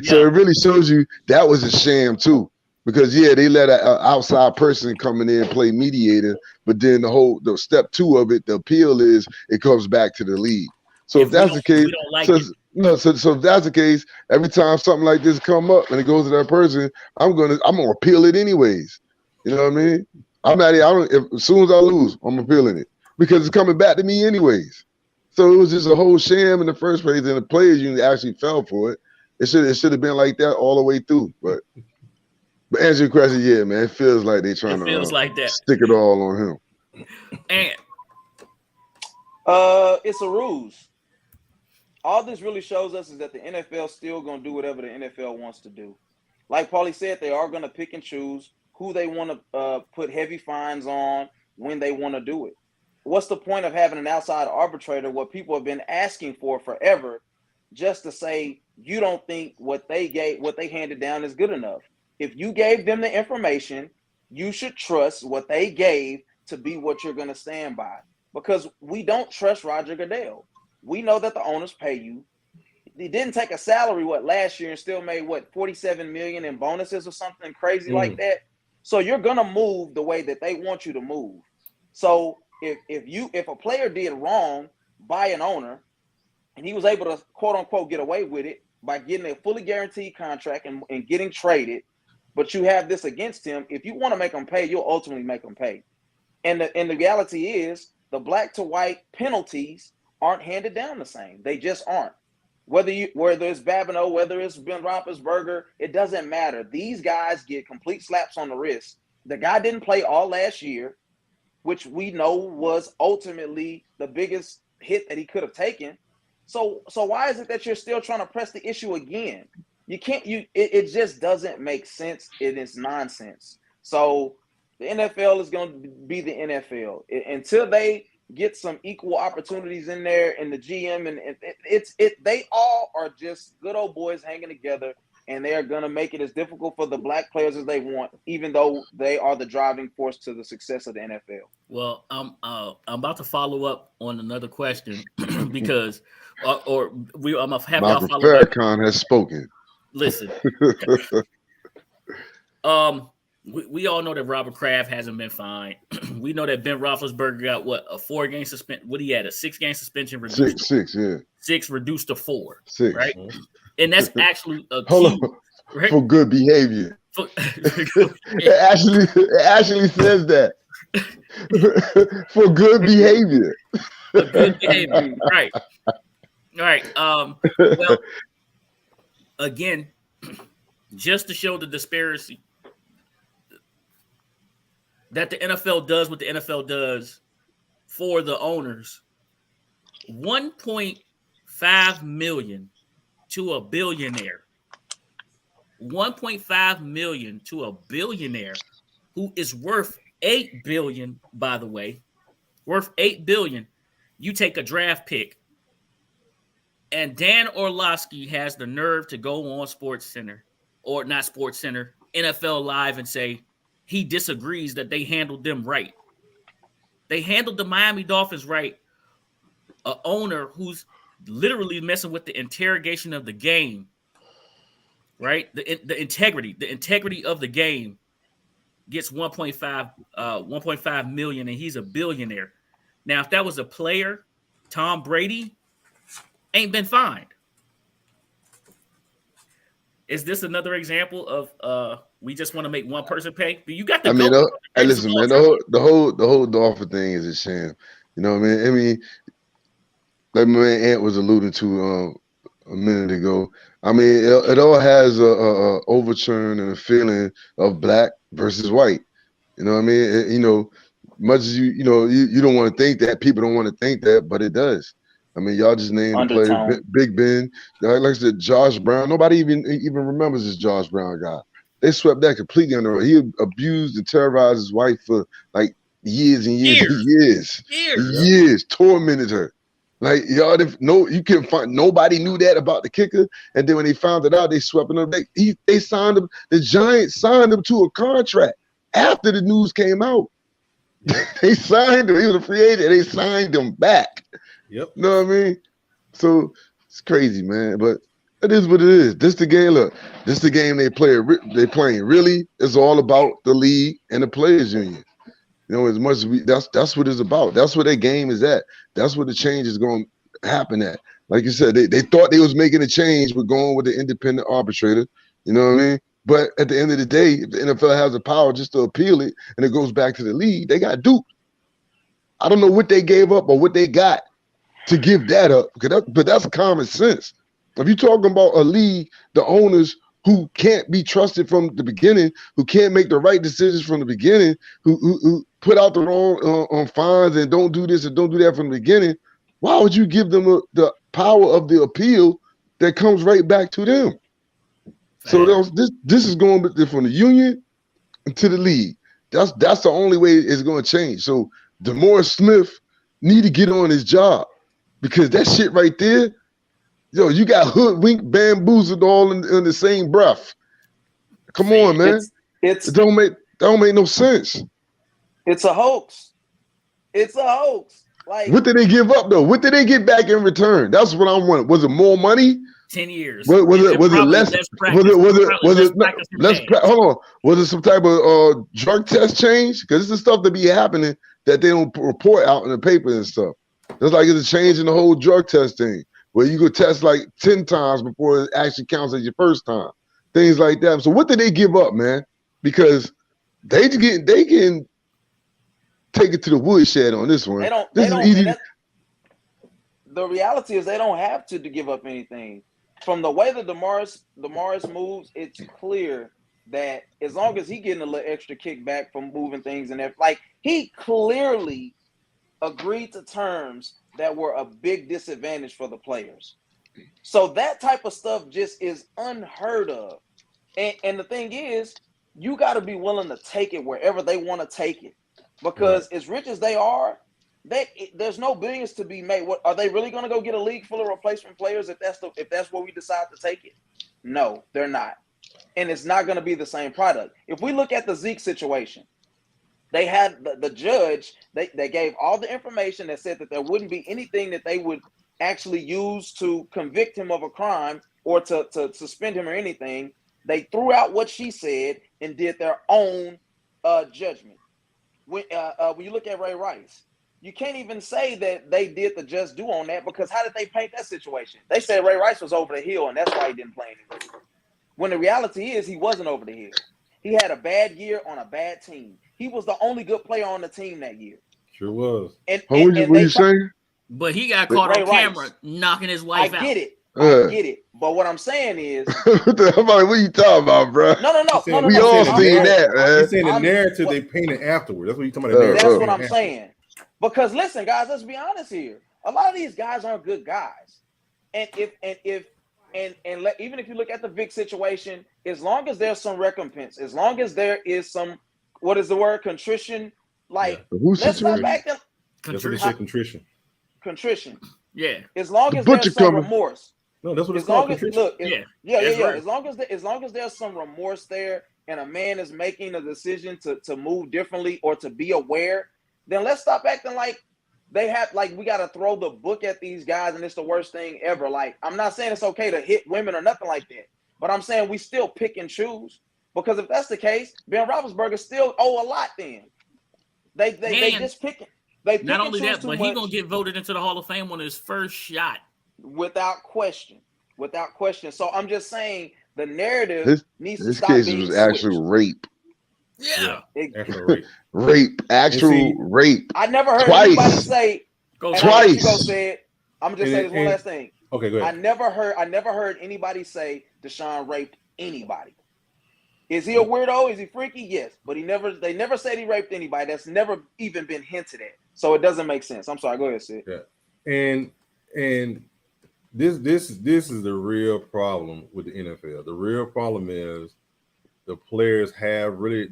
S2: So it really shows you that was a sham too. Because yeah, they let an outside person come in there and play mediator, but then the step 2 of it, the appeal is it comes back to the league. So if that's the case, so if that's the case, every time something like this come up and it goes to that person, I'm gonna appeal it anyways. You know what I mean? As soon as I lose, I'm appealing it because it's coming back to me anyways. So it was just a whole sham in the first place, and the players union actually fell for it. It should have been like that all the way through, but answer your question, yeah, man. It feels like they're trying to stick it all on him.
S1: And
S3: it's a ruse. All this really shows us is that the NFL still going to do whatever the NFL wants to do. Like Paulie said, they are going to pick and choose who they want to put heavy fines on when they want to do it. What's the point of having an outside arbitrator, what people have been asking for forever, just to say you don't think what they handed down is good enough? If you gave them the information, you should trust what they gave to be what you're going to stand by. Because we don't trust Roger Goodell. We know that the owners pay you. He didn't take a salary last year and still made $47 million in bonuses or something crazy like that. So you're going to move the way that they want you to move. So if a player did wrong by an owner and he was able to quote unquote get away with it by getting a fully guaranteed contract and getting traded, but you have this against him, if you want to make him pay, you'll ultimately make him pay. And the reality is the black to white penalties aren't handed down the same. They just aren't. Whether it's Babineau, whether it's Ben Roethlisberger, it doesn't matter. These guys get complete slaps on the wrist. The guy didn't play all last year, which we know was ultimately the biggest hit that he could have taken. So why is it that you're still trying to press the issue again? You can't. It just doesn't make sense. It is nonsense. So the NFL is going to be the NFL until they get some equal opportunities in there, and the GM and they all are just good old boys hanging together, and they are going to make it as difficult for the black players as they want, even though they are the driving force to the success of the NFL.
S1: Well, I'm about to follow up on another question because, I'm gonna have y'all follow back.
S2: Farrakhan has spoken.
S1: Listen, we all know that Robert Kraft hasn't been fined. We know that Ben Roethlisberger got a 4-game suspension. What he had, a 6-game suspension reduced. Six reduced to 4.
S2: 6,
S1: right? And that's actually a
S2: key,
S1: right?
S2: For good behavior. It actually says that. For good behavior.
S1: For good behavior, right? All right. Well, again, just to show the disparity that the NFL does what the NFL does for the owners, 1.5 million to a billionaire. 1.5 million to a billionaire who is worth 8 billion, by the way, worth 8 billion. You take a draft pick, and Dan Orlovsky has the nerve to go on Sports Center, or not Sports Center, NFL Live, and say he disagrees that they handled them right. They handled the Miami Dolphins right. An owner who's literally messing with the interrogation of the game, right? The integrity of the game gets 1.5 million, and he's a billionaire. Now, if that was a player, Tom Brady ain't been fined. Is this another example of we just want to make one person pay? You got to
S2: hey, listen, man, the whole Dolphin thing is a sham. You know what I mean? Like my man Ant was alluding to a minute ago. I mean, it all has a overturn and a feeling of black versus white. You know what I mean? Much as you don't want to think that, people don't want to think that, but it does. I mean, y'all just named the player, Big Ben. Like I said, Josh Brown. Nobody even remembers this Josh Brown guy. They swept that completely under. He abused and terrorized his wife for like years and years, tormented her. Like y'all, you can find nobody knew that about the kicker, and then when they found it out, they swept him. They signed him. The Giants signed him to a contract after the news came out. They signed him. He was a free agent. They signed him back.
S4: Yep.
S2: You know what I mean? So it's crazy, man. But it is what it is. This the game. Look, this the game they play. They playing. Really, it's all about the league and the players union. You know, as much as that's what it's about. That's where their game is at. That's where the change is going to happen at. Like you said, they thought they was making a change with going with the independent arbitrator. You know what I mean? But at the end of the day, if the NFL has the power just to appeal it and it goes back to the league, they got duped. I don't know what they gave up or what they got to give that up. But that's common sense. If you're talking about a league, the owners who can't be trusted from the beginning, who can't make the right decisions from the beginning, who put out the wrong on fines and don't do this and don't do that from the beginning, why would you give them the power of the appeal that comes right back to them? So this is going from the union to the league. That's the only way it's going to change. So DeMaurice Smith need to get on his job, because that shit right there, you got hoodwinked, bamboozled all in the same breath. Come on, man. It don't make no sense.
S3: It's a hoax. It's a hoax. Like,
S2: what did they give up though? What did they get back in return? That's what I'm wondering. Was it more money?
S1: 10 years.
S2: Was it less? Hold on. Was it some type of drug test change? Because it's the stuff that be happening that they don't report out in the paper and stuff. It's like it's a change in the whole drug test thing, where you could test like 10 times before it actually counts as your first time. Things like that. So what did they give up, man? Because they can take it to the woodshed on this one.
S3: The reality is they don't have to give up anything. From the way that DeMaurice moves, it's clear that as long as he getting a little extra kickback from moving things and that, like, he clearly agreed to terms that were a big disadvantage for the players. So that type of stuff just is unheard of. And the thing is, you got to be willing to take it wherever they want to take it. Because as rich as they are, there's no billions to be made. What are they really going to go get a league full of replacement players if that's what we decide to take it? No, they're not. And it's not going to be the same product. If we look at the Zeke situation, they had the judge, they gave all the information that said that there wouldn't be anything that they would actually use to convict him of a crime or to suspend him or anything. They threw out what she said and did their own judgment. When you look at Ray Rice, you can't even say that they did the just do on that, because how did they paint that situation? They said Ray Rice was over the hill and that's why he didn't play anymore. When the reality is he wasn't over the hill. He had a bad year on a bad team. He was the only good player on the team that year.
S4: Sure was.
S2: What you saying?
S1: But he got caught on camera knocking his wife out.
S3: I get it. But what I'm saying is,
S2: what are you talking about, bro?
S3: No.
S2: We all seen that, man.
S4: He's saying the narrative they painted afterward. That's what you're talking about.
S3: That's what I'm saying. Because listen, guys, let's be honest here. a lot of these guys aren't good guys. And even if you look at the Vic situation, as long as there's some recompense, as long as there is some, what is the word, contrition, like let's stop acting.
S1: Contrition.
S3: Contrition.
S1: Yeah.
S3: As long as there's some remorse.
S4: No, that's what it's called.
S3: As long as there's some remorse there, and a man is making a decision to move differently or to be aware, then let's stop acting like they have, like, we got to throw the book at these guys and it's the worst thing ever. Like, I'm not saying it's okay to hit women or nothing like that, but I'm saying we still pick and choose, because if that's the case, Ben Roethlisberger still owe a lot. Then they just pick. They pick
S1: not only that, but
S3: he's
S1: gonna get voted into the Hall of Fame on his first shot,
S3: without question. So I'm just saying the narrative needs to stop.
S2: This case was actual rape.
S1: Yeah.
S2: Actual rape.
S3: I never heard anybody say.
S2: Twice.
S3: I'm just saying this one last thing.
S4: Okay, go ahead.
S3: I never heard anybody say Deshaun raped anybody. Is he a weirdo? Is he freaky? Yes, but they never said he raped anybody. That's never even been hinted at. So it doesn't make sense. I'm sorry. Go ahead, Sid.
S4: Yeah, and this is the real problem with the NFL. The real problem is the players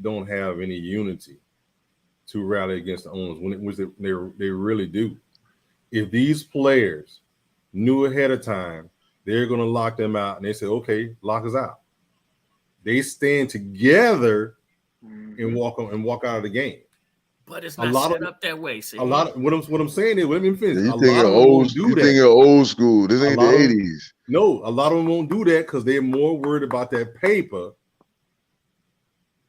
S4: don't have any unity to rally against the owners, which they really do. If these players knew ahead of time they're going to lock them out, and they say, "Okay, lock us out," they stand together and walk out of the game.
S1: But it's not set up that way. See?
S4: What I'm saying is, let me finish.
S2: You think old school. This ain't the 80s.
S4: No, a lot of them won't do that because they're more worried about that paper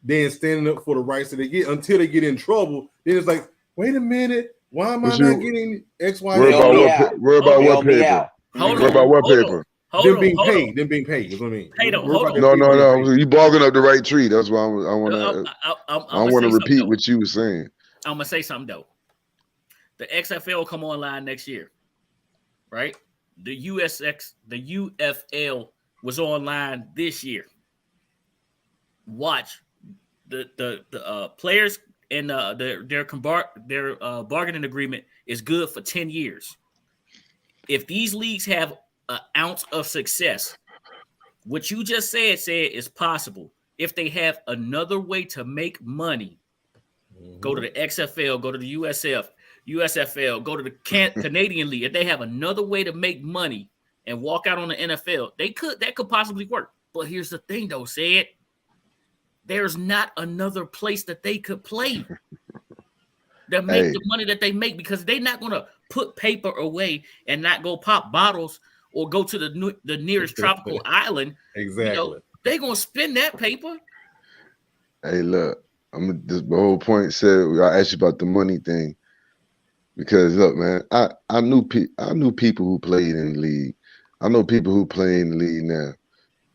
S4: than standing up for the rights that they get until they get in trouble. Then it's like, wait a minute, why am I not getting X, Y,
S2: Z? Worry about what paper? Worry about what paper?
S4: Them being paid. Is what I mean.
S2: No. You barking up the right tree. That's why I want to repeat what you were saying.
S1: I'm gonna say something though. The XFL come online next year, right? The UFL was online this year. Watch the players and their bargaining agreement is good for 10 years. If these leagues have an ounce of success, what you just said is possible. If they have another way to make money, go to the XFL, go to the USFL, go to the Canadian League. If they have another way to make money and walk out on the NFL, that could possibly work. But here's the thing, though, Sid. There's not another place that they could play that make the money that they make, because they're not going to put paper away and not go pop bottles or go to the nearest tropical island.
S4: Exactly.
S2: They're
S1: going to spend that paper.
S2: Hey, look. The whole point said I asked you about the money thing, because look, man, I knew people who played in the league. I know people who play in the league now,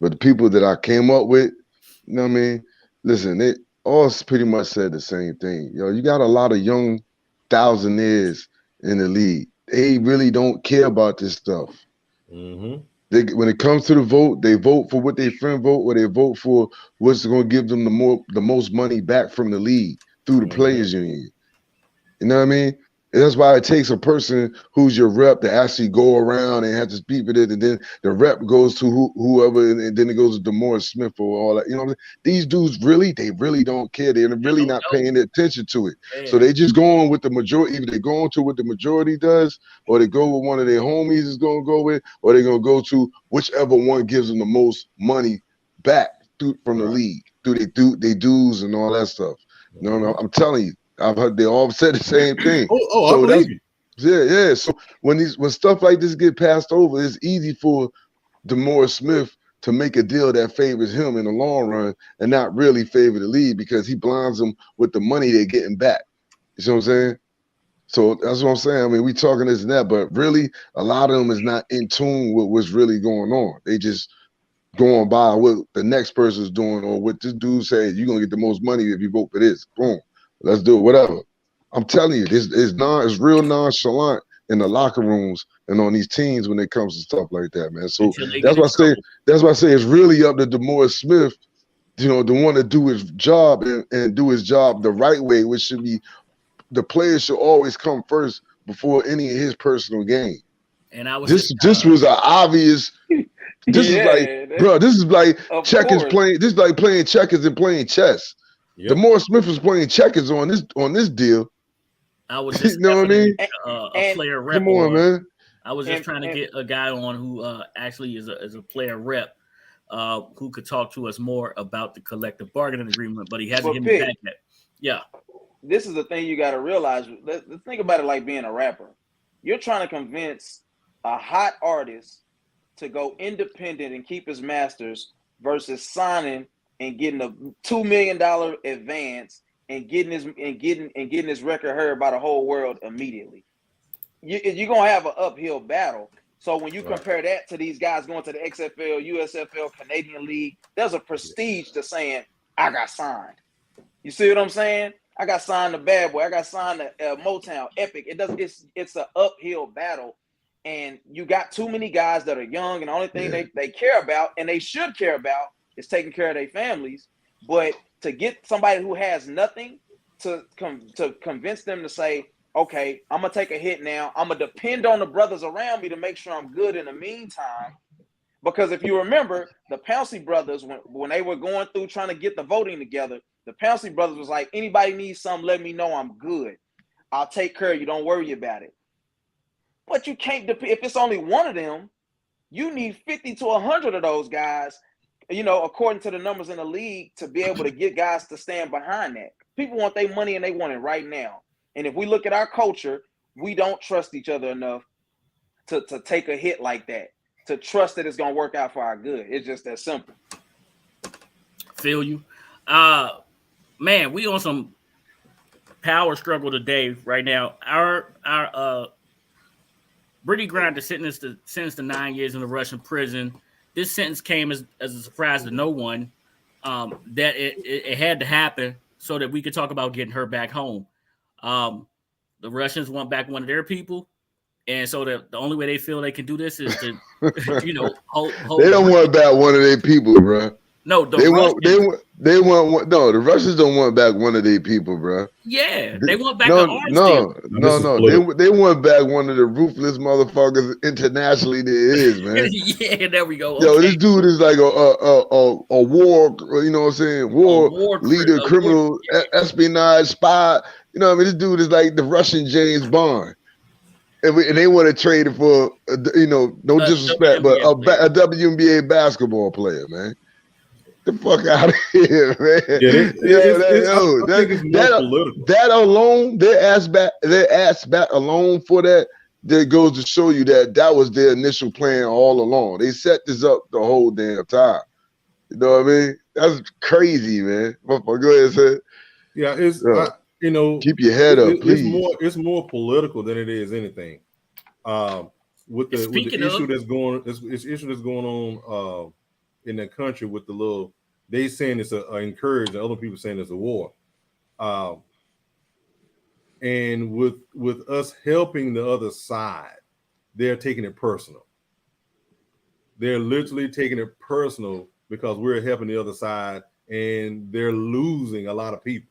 S2: but the people that I came up with, you know what I mean? Listen, they all pretty much said the same thing. You got a lot of young thousandaires in the league. They really don't care about this stuff.
S4: Mm-hmm.
S2: When it comes to the vote, they vote for what their friend vote, or they vote for what's going to give them the most money back from the league through the players union. You know what I mean? And that's why it takes a person who's your rep to actually go around and have to speak with it, and then the rep goes to whoever, and then it goes to DeMorris Smith or all that. You know what I mean? These dudes really don't care. They're really not paying attention to it. Yeah. So they just go on with the majority. Either they go on to what the majority does, or they go with one of their homies is going to go with, or they're going to go to whichever one gives them the most money back from the league through their dues and all that stuff. You know what I mean? I'm telling you. I've heard they all said the same thing.
S4: I believe you.
S2: Yeah. So when stuff like this get passed over, it's easy for DeMorris Smith to make a deal that favors him in the long run and not really favor the league, because he blinds them with the money they're getting back. You see what I'm saying? So that's what I'm saying. I mean, we talking this and that, but really a lot of them is not in tune with what's really going on. They just going by what the next person's doing, or what this dude says. You're gonna get the most money if you vote for this. Boom. Let's do it, whatever. I'm telling you, it's real nonchalant in the locker rooms and on these teams when it comes to stuff like that, man. So that's why I say it's really up to DeMorris Smith, to want to do his job and do his job the right way, which should be the players should always come first before any of his personal gain.
S1: And I was
S2: this was an obvious. This is like, bro. This is like checkers playing. This is like playing checkers and playing chess. Yep. DeMar Smith was playing checkers on this deal.
S1: I was just,
S2: you know what I mean?
S1: A player rep.
S2: Come on, man.
S1: I was just trying to get a guy on who actually is a player rep, who could talk to us more about the collective bargaining agreement, but he hasn't hit me back yet. Yeah.
S3: This is the thing you got to realize. Let's think about it like being a rapper. You're trying to convince a hot artist to go independent and keep his masters versus signing and getting a $2 million advance and getting his record heard by the whole world immediately. You're gonna have an uphill battle. So when you compare that to these guys going to the XFL, USFL, Canadian League, there's a prestige to saying I got signed. You see what I'm saying? I got signed to Bad Boy. I got signed to Motown, Epic. It's an uphill battle. And you got too many guys that are young, and the only thing they care about, and they should care about, is taking care of their families. But to get somebody who has nothing to convince them to say, okay, I'm going to take a hit now. I'm going to depend on the brothers around me to make sure I'm good in the meantime. Because if you remember, the Pouncey brothers, when they were going through trying to get the voting together, the Pouncey brothers was like, anybody needs something, let me know, I'm good. I'll take care of you. Don't worry about it. But you can't if it's only one of them, you need 50 to 100 of those guys, according to the numbers in the league, to be able to get guys to stand behind that. People want their money and they want it right now. And if we look at our culture, we don't trust each other enough to take a hit like that, to trust that it's going to work out for our good. It's just that simple.
S1: Feel you. Man, we on some power struggle today right now. Our Brittany Griner sentenced to 9 years in the Russian prison. This sentence came as a surprise to no one, that it had to happen so that we could talk about getting her back home. The Russians want back one of their people, and so the only way they feel they can do this is to, hold
S2: they don't want back one of their people, bro.
S1: No,
S2: the Russians don't want back one of their people, bro.
S1: Yeah, they want back
S2: no. They want back one of the ruthless motherfuckers internationally there is, man.
S1: Yeah, there we go.
S2: Yo, this dude is like a war, you know what I'm saying? War leader, criminal, espionage, spy. You know what I mean? This dude is like the Russian James Bond. And they want to trade it for, no disrespect, but a WNBA basketball player, man. The fuck out of here, man. That alone, their ass back alone for that goes to show you that was their initial plan all along. They set this up the whole damn time. You know what I mean? That's crazy, man. Go ahead, say.
S4: Yeah, it's
S2: keep your head up, please.
S4: It's more political than it is anything. With the issue that's going on in the country with the little. They saying it's a encourage, and other people saying it's a war. And with us helping the other side, they're taking it personal. They're literally taking it personal because we're helping the other side, and they're losing a lot of people.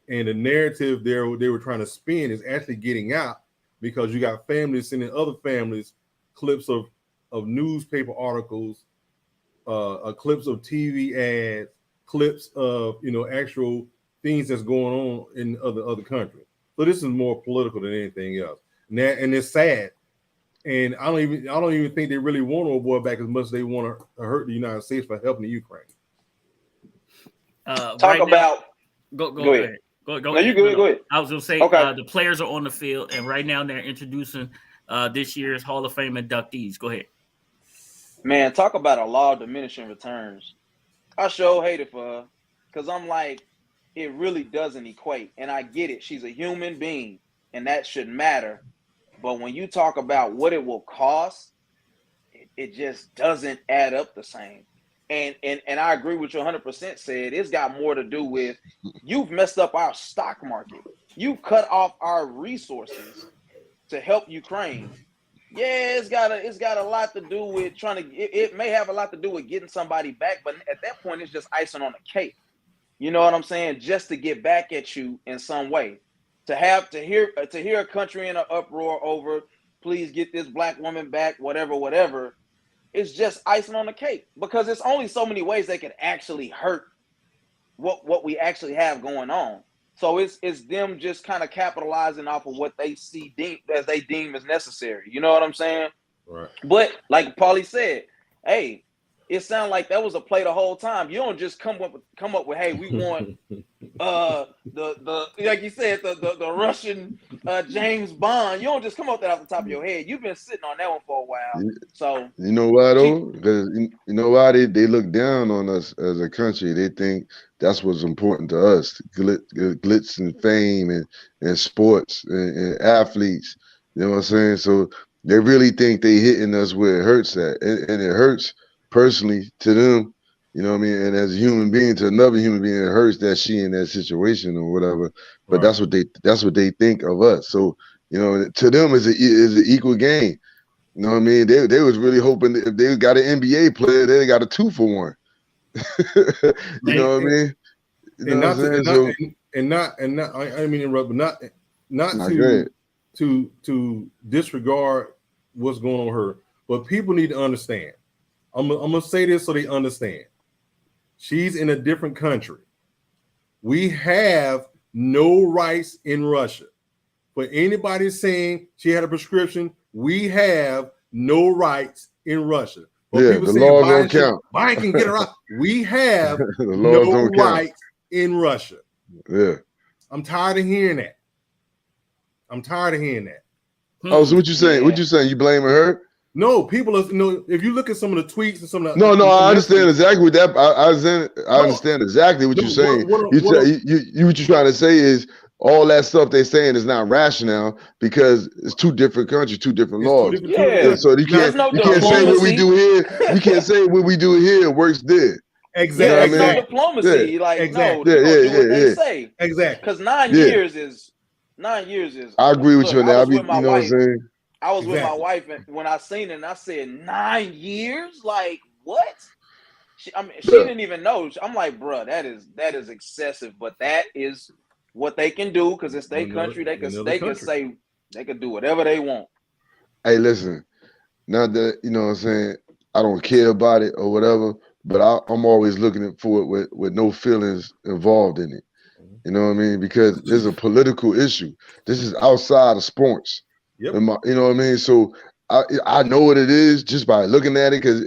S4: And the narrative they were trying to spin is actually getting out because you got families sending other families clips of newspaper articles, clips of TV ads, clips of actual things that's going on in other countries. So this is more political than anything else, and it's sad. And I don't even think they really want old boy back as much as they want to hurt the United States for helping the Ukraine.
S3: Go ahead.
S1: Go
S3: no, you good. Go ahead.
S1: I was gonna say the players are on the field, and right now they're introducing this year's Hall of Fame inductees. Go ahead.
S3: Man, talk about a law of diminishing returns. I sure hate it for her because I'm like, it really doesn't equate. And I get it. She's a human being, and that should matter. But when you talk about what it will cost, it just doesn't add up the same. And I agree with you 100%, said it's got more to do with you've messed up our stock market. You cut off our resources to help Ukraine. Yeah, it's got a lot to do with it may have a lot to do with getting somebody back, but at that point, it's just icing on the cake. You know what I'm saying? Just to get back at you in some way. to hear a country in an uproar over, please get this black woman back, whatever. It's just icing on the cake, because it's only so many ways they can actually hurt what we actually have going on. So it's them just kind of capitalizing off of what they see as they deem as necessary. You know what I'm saying?
S4: Right.
S3: But like Paulie said, hey, it sounded like that was a play the whole time. You don't just come up with, hey, we want the like you said, the Russian James Bond. You don't just come up with that off the top of your head. You've been sitting on that one for a while. So
S2: you know why though? Because you know why they look down on us as a country. They think that's what's important to us: glitz and fame and sports and athletes. You know what I'm saying? So they really think they hitting us where it hurts at, and it hurts personally to them. You know what I mean? And as a human being to another human being, it hurts that she in that situation or whatever. But
S4: Right.
S2: that's what they think of us. So you know, to them is an equal game. You know what I mean? They was really hoping that if they got an NBA player, they got a 2-for-1. You know what I mean? You know what I'm saying?
S4: I mean interrupt, but not
S2: good.
S4: to disregard what's going on with her, but people need to understand. I'm gonna say this so they understand. She's in a different country. We have no rights in Russia. For anybody saying she had a prescription, we have no rights in Russia. But
S2: Yeah,
S4: people
S2: the
S4: saying
S2: laws don't count.
S4: Biden can get her out. We have
S2: The laws
S4: no
S2: don't count.
S4: rights in Russia.
S2: Yeah.
S4: I'm tired of hearing that.
S2: Oh, so what you saying?
S3: Yeah.
S2: What you saying? You blaming her?
S4: No, people are, if you look at some of the tweets and some of the
S2: No, I understand exactly what that. I understand exactly what you're saying. What you're trying to say is all that stuff they're saying is not rational because it's two different countries, two different laws.
S3: Yeah.
S2: So you can't say what we do here. You can't say what we do here works there.
S4: Exactly.
S3: Yeah, it's
S2: no
S3: diplomacy.
S4: Yeah.
S3: Like,
S4: Exactly.
S3: no, you do what they say.
S4: Exactly.
S3: Because 9 years is.
S2: I agree with you on that.
S3: I was with my wife.
S2: What I'm saying?
S3: I was with my wife, and when I seen it, and I said 9 years. Like what? She didn't even know. I'm like, bro, that is excessive. But that is what they can do because it's their country. They can say they can do whatever they want.
S2: Hey, listen. Not that you know what I'm saying. I don't care about it or whatever, but I'm always looking for it with no feelings involved in it. You know what I mean? Because there's a political issue. This is outside of sports.
S4: Yep.
S2: You know what I mean? So I know what it is just by looking at it because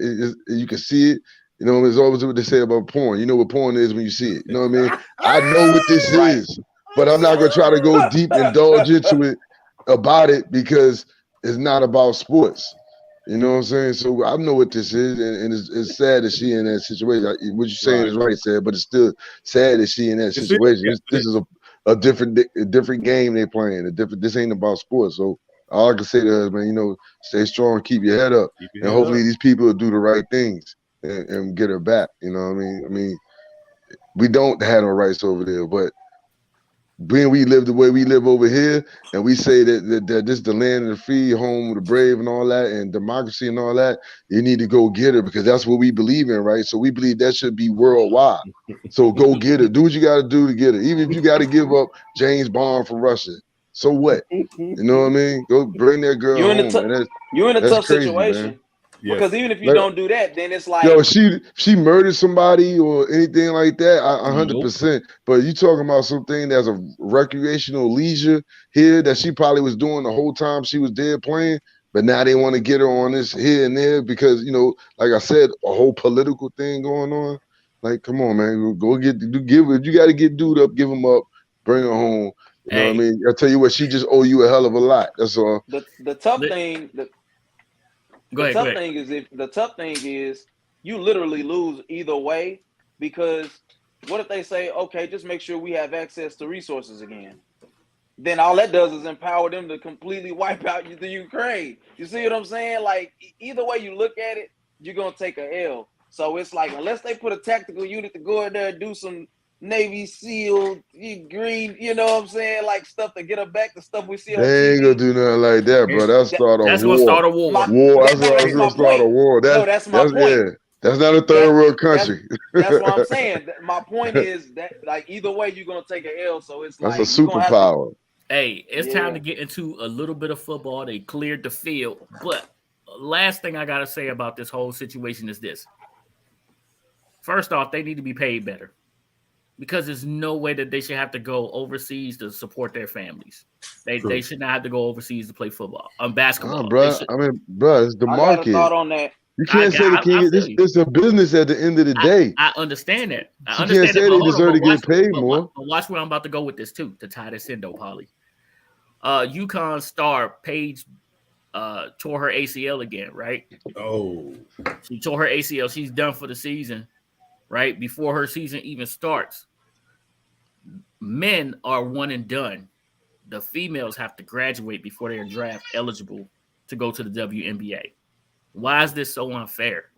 S2: you can see it. You know, it's always what they say about porn. You know what porn is when you see it. You know what I mean? I know what this is, but I'm not gonna try to go deep and indulge into it about it because it's not about sports. You know what I'm saying? So I know what this is, and it's sad that she in that situation. What you're saying is right, Sad, but it's still sad that she in that situation. This is a different game they playing. This ain't about sports. So all I can say to her is, man, you know, stay strong, keep your head up, and hopefully these people will do the right things and get her back. You know what I mean? I mean, we don't have no rights over there, but when we live the way we live over here, and we say that this is the land of the free, home of the brave, and all that, and democracy and all that, you need to go get her because that's what we believe in, right? So we believe that should be worldwide. So go get her. Do what you got to do to get her. Even if you got to give up James Bond for Russia, so what? You know what I mean? Go bring that girl home.
S3: You're in a tough
S2: crazy,
S3: situation.
S2: Man.
S3: Because even if you don't do that, then it's like,
S2: yo, she murdered somebody or anything like that, 100%. But you talking about something that's a recreational leisure here that she probably was doing the whole time she was there playing, but now they want to get her on this here and there because, you know, like I said, a whole political thing going on. Like, come on, man, go give it. You got to get dude up, give him up, bring her home. You know what I mean? I tell you what, she just owe you a hell of a lot. That's all.
S3: The tough thing. The tough thing is you literally lose either way because what if they say, okay, just make sure we have access to resources again? Then all that does is empower them to completely wipe out the Ukraine. You see what I'm saying? Like either way you look at it, you're gonna take a L. So it's like unless they put a tactical unit to go in there and do some Navy SEAL, green, you know what I'm saying? Like stuff to get her back, the stuff we see on TV.
S2: They ain't gonna do nothing like that, bro. That's gonna start a war.
S3: That's
S2: gonna start a war.
S3: That's my point.
S2: Yeah. That's not a third world country.
S3: That's what I'm saying. My point is that like either way you're gonna take an L. So it's
S2: that's
S3: like
S2: a superpower.
S1: Hey, it's time to
S3: Yeah.
S1: get into a little bit of football. They cleared the field. But last thing I got to say about this whole situation is this. First off, they need to be paid better because there's no way that they should have to go overseas to support their families. They should not have to go overseas to play football. Basketball.
S2: bro. I mean, bro, it's the
S3: I got a
S2: market.
S3: thought on that.
S2: You can't say the king. It's a business at the end of the day.
S1: I understand that. I
S2: You
S1: understand
S2: can't say
S1: that,
S2: they
S1: but
S2: deserve to get paid
S1: but
S2: more.
S1: watch where I'm about to go with this too, to tie this in though, Polly. UConn star Paige tore her ACL again, right?
S4: Oh,
S1: She tore her ACL. She's done for the season, right? Before her season even starts. Men are one and done. The females have to graduate before they are draft eligible to go to the WNBA. Why is this so unfair?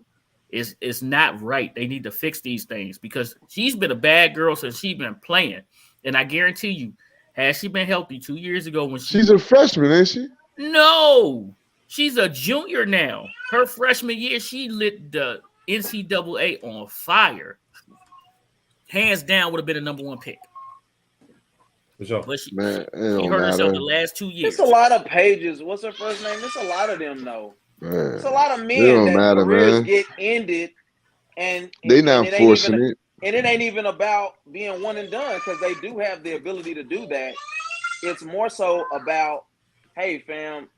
S1: It's not right. They need to fix these things because she's been a bad girl since she's been playing. And I guarantee you, had she been healthy 2 years ago when
S2: she's a freshman, ain't she?
S1: No, she's a junior now. Her freshman year, she lit the NCAA on fire. Hands down would have been a number one pick.
S4: for sure.
S1: But she
S2: Man,
S1: hurt herself the last 2 years.
S3: It's a lot of pages. What's her first name? It's a lot of them, though.
S2: Man,
S3: It's a lot of
S2: it
S3: men
S2: don't
S3: that
S2: matter,
S3: careers
S2: man.
S3: get ended, and
S2: They not
S3: it ain't
S2: forcing
S3: even,
S2: it.
S3: and it ain't even about being one and done because they do have the ability to do that. It's more so about, hey, fam,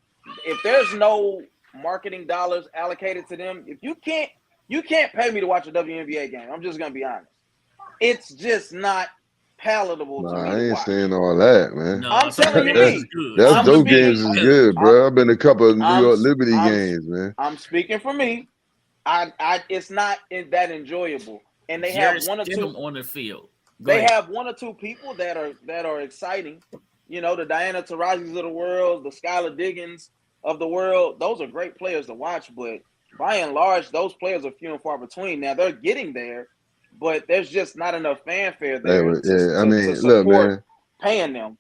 S3: if there's no marketing dollars allocated to them, if you can't pay me to watch a WNBA game. I'm just gonna be honest. It's just not palatable to me.
S2: I
S3: to
S2: ain't
S3: watch.
S2: saying all that, man.
S1: No,
S3: I'm telling you,
S2: That's-
S3: me.
S2: That's
S3: I'm
S2: those
S3: speaking-
S2: games is good, bro. I've been to a couple of New
S3: I'm-
S2: York Liberty
S3: I'm-
S2: games, man.
S3: I'm speaking for me. I it's not that enjoyable, and they
S1: Jared
S3: have one or
S1: Stidham
S3: two.
S1: on the field. Go
S3: They
S1: ahead.
S3: have one or two people that are exciting. You know, the Diana Taurasi's of the world, the Skylar Diggins of the world. Those are great players to watch, but by and large, those players are few and far between. Now they're getting there, but there's just not enough fanfare there to
S2: look,
S3: support
S2: man.
S3: paying them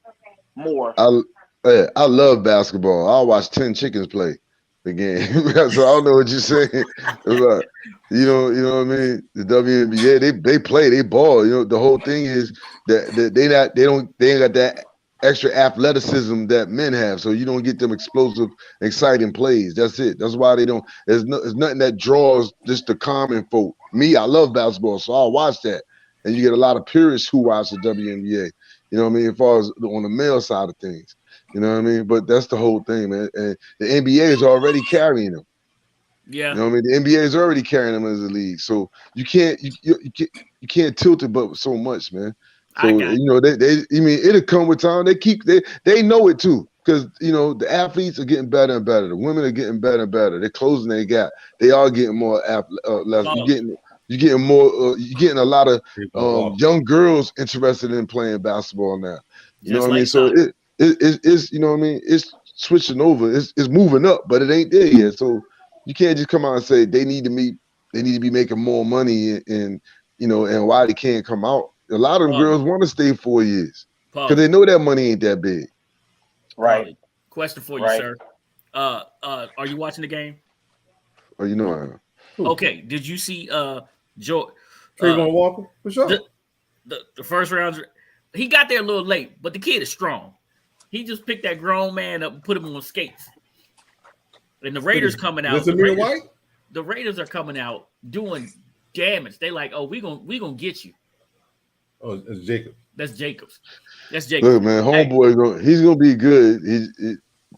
S3: more.
S2: I love basketball. I'll watch 10 chickens play the game. So I don't know what you're saying. But, you know what I mean? The WNBA, they play, they ball. You know, the whole thing is that they ain't got that extra athleticism that men have. So you don't get them explosive, exciting plays. That's it. That's why they don't. There's nothing that draws just the common folk. Me, I love basketball, so I'll watch that. And you get a lot of purists who watch the WNBA. You know what I mean? As far as on the male side of things. You know what I mean? But that's the whole thing, man. And the NBA is already carrying them.
S1: Yeah.
S2: You know what I mean? The NBA is already carrying them as a league. So you can't tilt it but so much, man. So you know, it'll come with time. They know it too. Because you know, the athletes are getting better and better. The women are getting better and better. They're closing their gap. They are getting more less. You're getting more. You're getting a lot of young girls interested in playing basketball now. You know what I mean? So it's you know what I mean? It's switching over. It's moving up, but it ain't there yet. So you can't just come out and say they need to be making more money and you know, and why they can't come out. A lot of them girls want to stay 4 years because they know that money ain't that big.
S3: Right.
S1: Question for you, sir. Are you watching the game?
S2: Oh, you know I am.
S1: Okay. Did you see Joe
S4: Trayvon Walker? For sure.
S1: The first round, he got there a little late, but the kid is strong. He just picked that grown man up and put him on skates. And the Raiders coming out. The Raiders are coming out doing damage. They like, oh, we gonna get you.
S4: Oh, it's Jacob.
S1: That's Jacobs. That's Jacobs.
S2: Look, man, homeboy, he's gonna be good.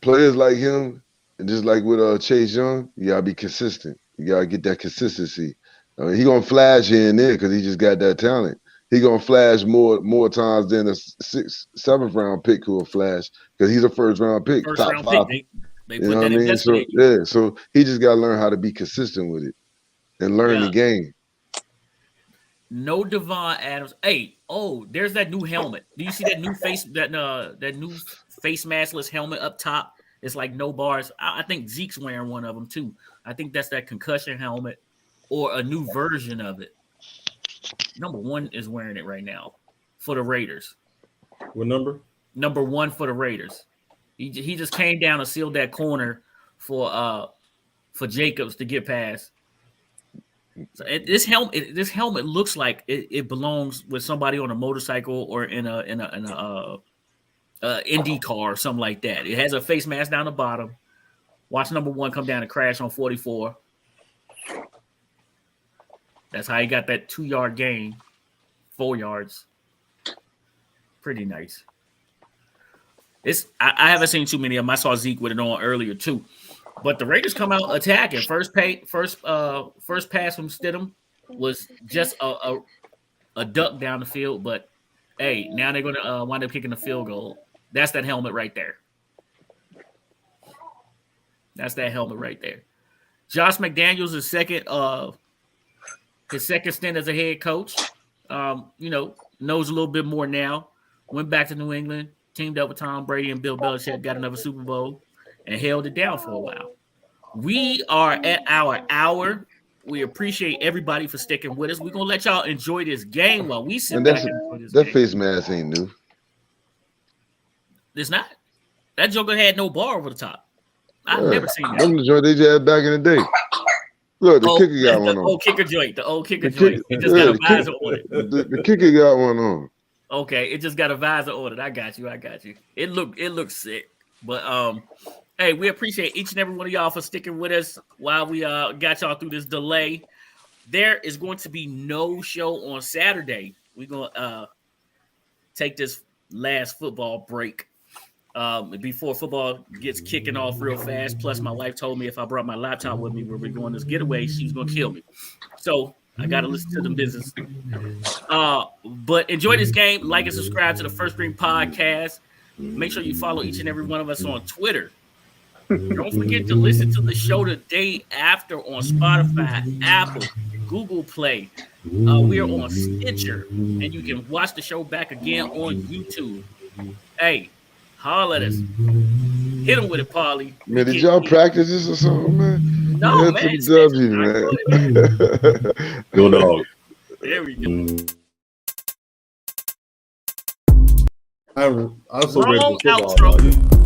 S2: Players like him, and just like with Chase Young, you gotta be consistent. You gotta get that consistency. He gonna flash here and there because he just got that talent. He gonna flash more times than a 6th, 7th round pick who will flash because he's a first round pick, top 5.
S1: They put that investment.
S2: So he just gotta learn how to be consistent with it and learn the game.
S1: No Devon Adams. Hey, there's that new helmet. Do you see that new new face maskless helmet up top? It's like no bars. I think Zeke's wearing one of them too. I think that's that concussion helmet or a new version of it. Number 1 is wearing it right now for the Raiders.
S4: What number?
S1: Number 1 for the Raiders. He just came down and sealed that corner for Jacobs to get past. So this helmet looks like it belongs with somebody on a motorcycle or in a ND car or something like that. It has a face mask down the bottom. Watch number 1 come down and crash on 44. That's how he got that 2-yard gain, 4 yards. Pretty nice. I haven't seen too many of them. I saw Zeke with it on earlier too. But the Raiders come out attacking. First pass from Stidham was just a duck down the field. But hey, now they're going to wind up kicking the field goal. That's that helmet right there. That's that helmet right there. Josh McDaniels is his second stint as a head coach. Knows a little bit more now. Went back to New England, teamed up with Tom Brady and Bill Belichick, got another Super Bowl, and held it down for a while. We are at our hour. We appreciate everybody for sticking with us. We're going to let y'all enjoy this game while we sit back and enjoy this game.
S2: That face mask ain't new.
S1: It's not. That joker had no bar over the top. I've never seen that.
S2: Them the joint they had back in the day. Look, the kicker got one on.
S1: The old kicker joint. It just got a visor on it.
S2: The kicker got one on.
S1: Okay, it just got a visor on it. I got you. It looks sick. But hey, we appreciate each and every one of y'all for sticking with us while we got y'all through this delay. There is going to be no show on Saturday. We're gonna take this last football break before football gets kicking off real fast. Plus, my wife told me if I brought my laptop with me where we're going this getaway, she's gonna kill me. So I gotta listen to them business. But enjoy this game. Like and subscribe to the First Green Podcast. Make sure you follow each and every one of us on Twitter. Don't forget to listen to the show the day after on Spotify, Apple, Google Play. We are on Stitcher, and you can watch the show back again on YouTube. Hey, holler at us. Hit them with it, Paulie.
S2: Man, did y'all practice this or something, man?
S1: No, man.
S4: Go dog.
S1: There we go.
S4: I'm so ready for football.
S1: Outro.